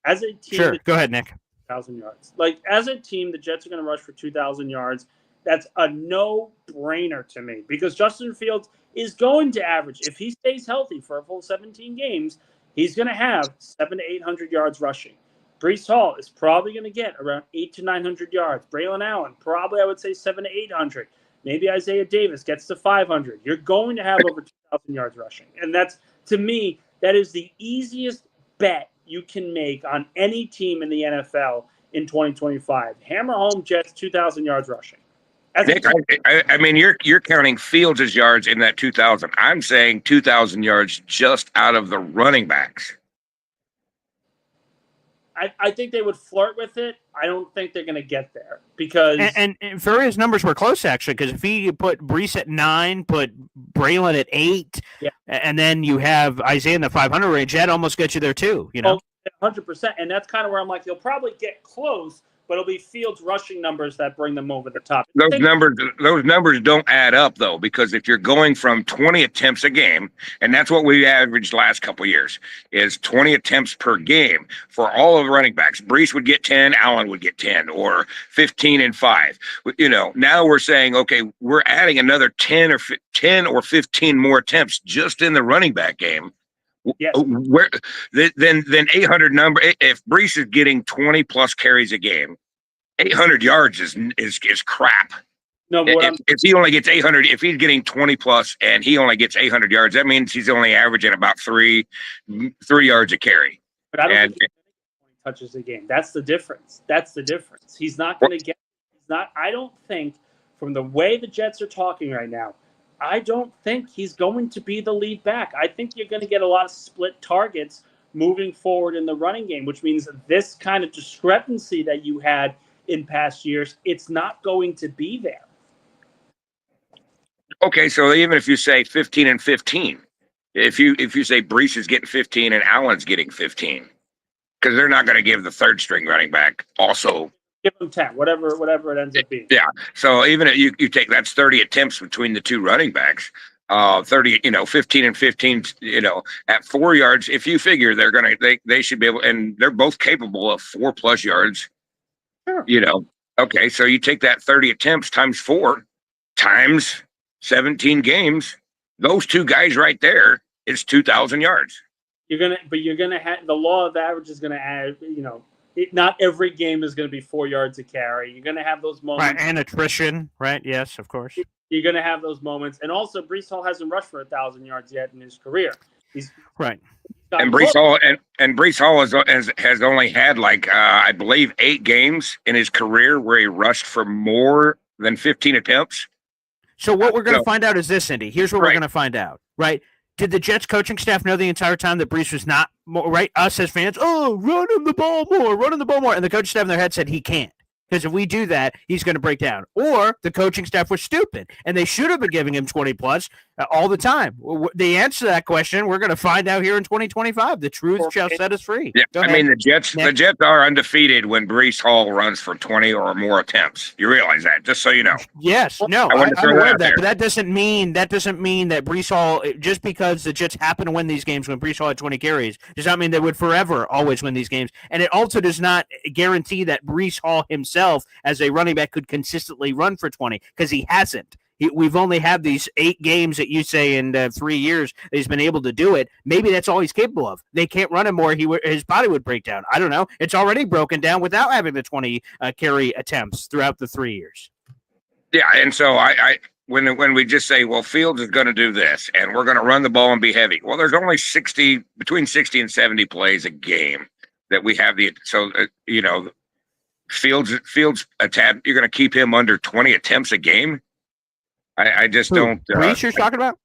As a team, sure. Go ahead, Nick. 2,000 yards. Like as a team, the Jets are going to rush for 2,000 yards. That's a no-brainer to me because Justin Fields is going to average, if he stays healthy for a full 17 games, he's going to have 700 to 800 yards rushing. Brees Hall is probably going to get around 800 to 900 yards. Braylon Allen, probably I would say 700 to 800. Maybe Isaiah Davis gets to 500. You're going to have over 2,000 yards rushing. And that's, to me, that is the easiest bet you can make on any team in the NFL in 2025. Hammer home Jets 2,000 yards rushing. Nick, I mean, you're counting Fields' yards in that 2,000. I'm saying 2,000 yards just out of the running backs. I think they would flirt with it. I don't think they're going to get there because and Faria's numbers were close actually. Because if he put Brees at 9, put Braylon at 8, and then you have Isaiah in the 500 range, that almost gets you there too. 100%. And that's kind of where I'm like, you'll probably get close, but it'll be Fields rushing numbers that bring them over the top. Those numbers don't add up though, because if you're going from 20 attempts a game, and that's what we averaged last couple of years, is 20 attempts per game for all of the running backs. Brees would get 10, Allen would get 10, or 15 and 5. Now we're saying, okay, we're adding another 10 or 15 more attempts just in the running back game. Yes. Where then 800 number, if Brees is getting 20 plus carries a game, 800 yards is crap. No, but if he only gets 800, if he's getting 20 plus and he only gets 800 yards, that means he's only averaging about 3 yards a carry. But I don't think he's 20 touches a game. That's the difference. He's not going to get. I don't think, from the way the Jets are talking right now, I don't think he's going to be the lead back. I think you're going to get a lot of split targets moving forward in the running game, which means this kind of discrepancy that you had in past years, it's not going to be there. Okay, so even if you say 15 and 15, if you say Brees is getting 15 and Allen's getting 15, because they're not going to give the third string running back also. Give them 10, whatever it ends up being. Yeah. So even if you take, that's 30 attempts between the two running backs, 30, 15 and 15, at 4 yards, if you figure they should be able, and they're both capable of 4+ yards. Sure. Okay. So you take that 30 attempts times 4 times 17 games, those two guys right there is 2,000 yards. You're going to have, the law of average is going to add, not every game is going to be 4 yards a carry. You're going to have those moments. Right, and attrition, right? Yes, of course. You're going to have those moments. And also, Brees Hall hasn't rushed for 1,000 yards yet in his career. He's right. And Brees Hall has only had I believe 8 games in his career where he rushed for more than 15 attempts. So what we're going to find out is this, Indy. Here's what we're going to find out, right? Did the Jets coaching staff know the entire time that Brees was not more, right? Us as fans, run him the ball more. And the coaching staff in their head said he can't. Because if we do that, he's going to break down. Or the coaching staff was stupid, and they should have been giving him 20-plus all the time. The answer to that question, we're going to find out here in 2025. The truth shall set us free. Yeah, I mean, the Jets are undefeated when Brees Hall runs for 20 or more attempts. You realize that, just so you know. Yes, no, I'm aware of that, but that doesn't mean that Brees Hall, just because the Jets happen to win these games when Brees Hall had 20 carries, does not mean they would forever always win these games. And it also does not guarantee that Brees Hall himself as a running back could consistently run for 20, because he hasn't. We've only had these 8 games that you say in 3 years that he's been able to do it. Maybe that's all he's capable of. They can't run him more. His body would break down. I don't know. It's already broken down without having the 20 carry attempts throughout the 3 years. Yeah, and so when we just say, well, Fields is going to do this, and we're going to run the ball and be heavy. Well, there's only between 60 and 70 plays a game that we have Fields attempt. You're going to keep him under 20 attempts a game. I just don't. Brees, you're talking about?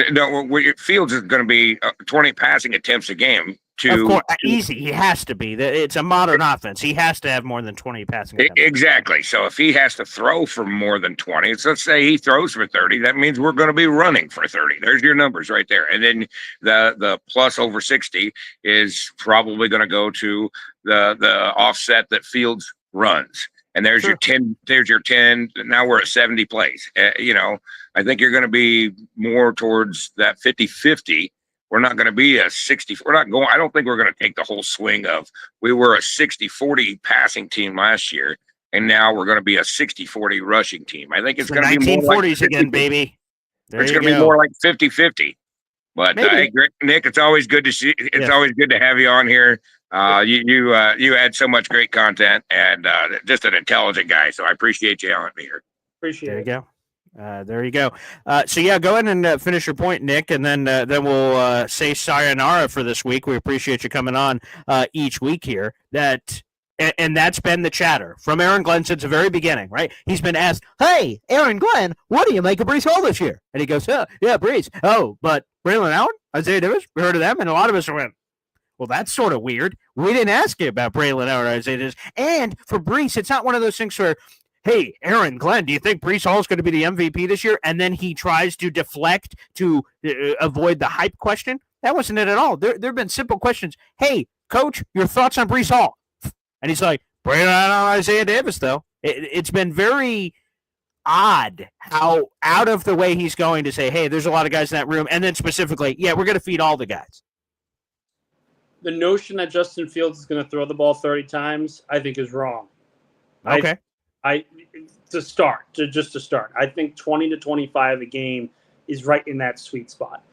No, Fields is going to be 20 passing attempts a game. Of course, easy. He has to be. It's a modern offense. He has to have more than 20 passing attempts. Exactly. So if he has to throw for more than 20, so let's say he throws for 30, that means we're going to be running for 30. There's your numbers right there. And then the plus over 60 is probably going to go to the offset that Fields runs. And there's your 10. There's your 10. Now we're at 70 plays. I think you're going to be more towards that 50-50. We're not going to be a 60. We're not going. I don't think we're going to take the whole swing of. We were a 60-40 passing team last year, and now we're going to be a 60-40 rushing team. I think it's going to be more like 1940s again, baby. It's going to be more like 50-50. But hey, Nick, it's always good to see. It's always good to have you on here. You had so much great content and just an intelligent guy. So I appreciate you on here. Appreciate it. There you go. There you go. So yeah, go ahead and finish your point, Nick, and then we'll say sayonara for this week. We appreciate you coming on each week here. And that's been the chatter from Aaron Glenn since the very beginning, right? He's been asked, "Hey, Aaron Glenn, what do you make of Brees Hall this year?" And he goes, "Yeah, Brees. Oh, but Braylon Allen, Isaiah Davis, we heard of them," and a lot of us went, "Well, that's sort of weird. We didn't ask you about Braylon Allen or Isaiah Davis." And for Brees, it's not one of those things where, "Hey, Aaron Glenn, do you think Brees Hall is going to be the MVP this year?" And then he tries to deflect to avoid the hype question. That wasn't it at all. There have been simple questions. "Hey, Coach, your thoughts on Brees Hall?" And he's like, "Braylon Allen, Isaiah Davis, though." It's been very odd how out of the way he's going to say, "Hey, there's a lot of guys in that room," and then specifically, "Yeah, we're going to feed all the guys." The notion that Justin Fields is going to throw the ball 30 times, I think, is wrong. Okay. To start, I think 20 to 25 a game is right in that sweet spot.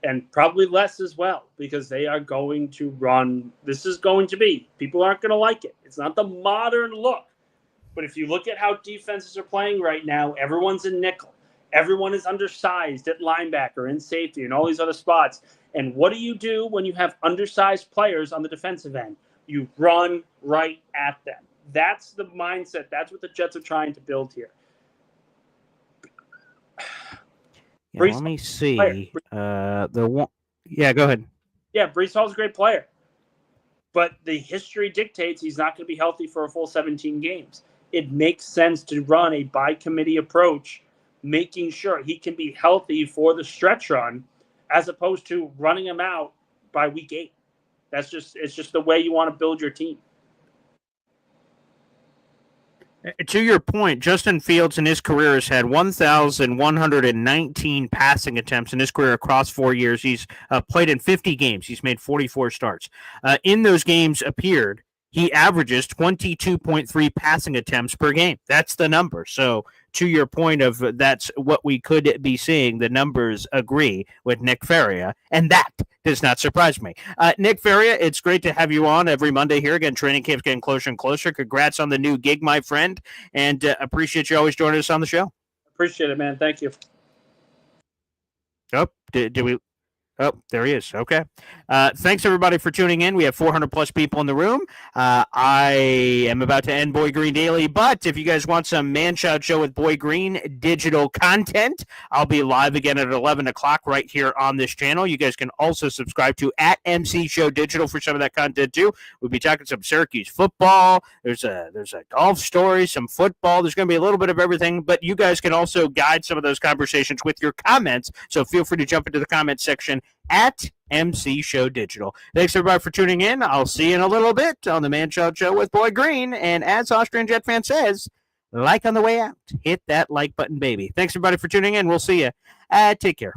And probably less as well, because they are going to run. This is going to be, people aren't going to like it. It's not the modern look. But if you look at how defenses are playing right now, everyone's in nickel. Everyone is undersized at linebacker and safety and all these other spots. And what do you do when you have undersized players on the defensive end? You run right at them. That's the mindset. That's what the Jets are trying to build here. Yeah, let me see. The one. Yeah, go ahead. Yeah, Brees Hall's a great player. But the history dictates he's not going to be healthy for a full 17 games. It makes sense to run a by-committee approach, making sure he can be healthy for the stretch run, as opposed to running him out by week 8. It's just the way you want to build your team. To your point, Justin Fields in his career has had 1,119 passing attempts in his career across 4 years. He's played in 50 games. He's made 44 starts. In those games appeared, he averages 22.3 passing attempts per game. That's the number. So to your point of that's what we could be seeing, the numbers agree with Nick Faria, and that does not surprise me. Nick Faria, it's great to have you on every Monday here. Again, training camp's getting closer and closer. Congrats on the new gig, my friend, and appreciate you always joining us on the show. Appreciate it, man. Thank you. Oh, did we? Oh, there he is. Okay. Thanks, everybody, for tuning in. We have 400-plus people in the room. I am about to end Boy Green Daily, but if you guys want some Man-Child Show with Boy Green digital content, I'll be live again at 11 o'clock right here on this channel. You guys can also subscribe to @MC Show Digital for some of that content, too. We'll be talking some Syracuse football. There's a golf story, some football. There's going to be a little bit of everything, but you guys can also guide some of those conversations with your comments, so feel free to jump into the comment section @MC Show Digital. Thanks, everybody, for tuning in. I'll see you in a little bit on the Man-Child Show with Boy Green. And as Austrian Jet fan says, like on the way out. Hit that like button, baby. Thanks, everybody, for tuning in. We'll see you. Take care.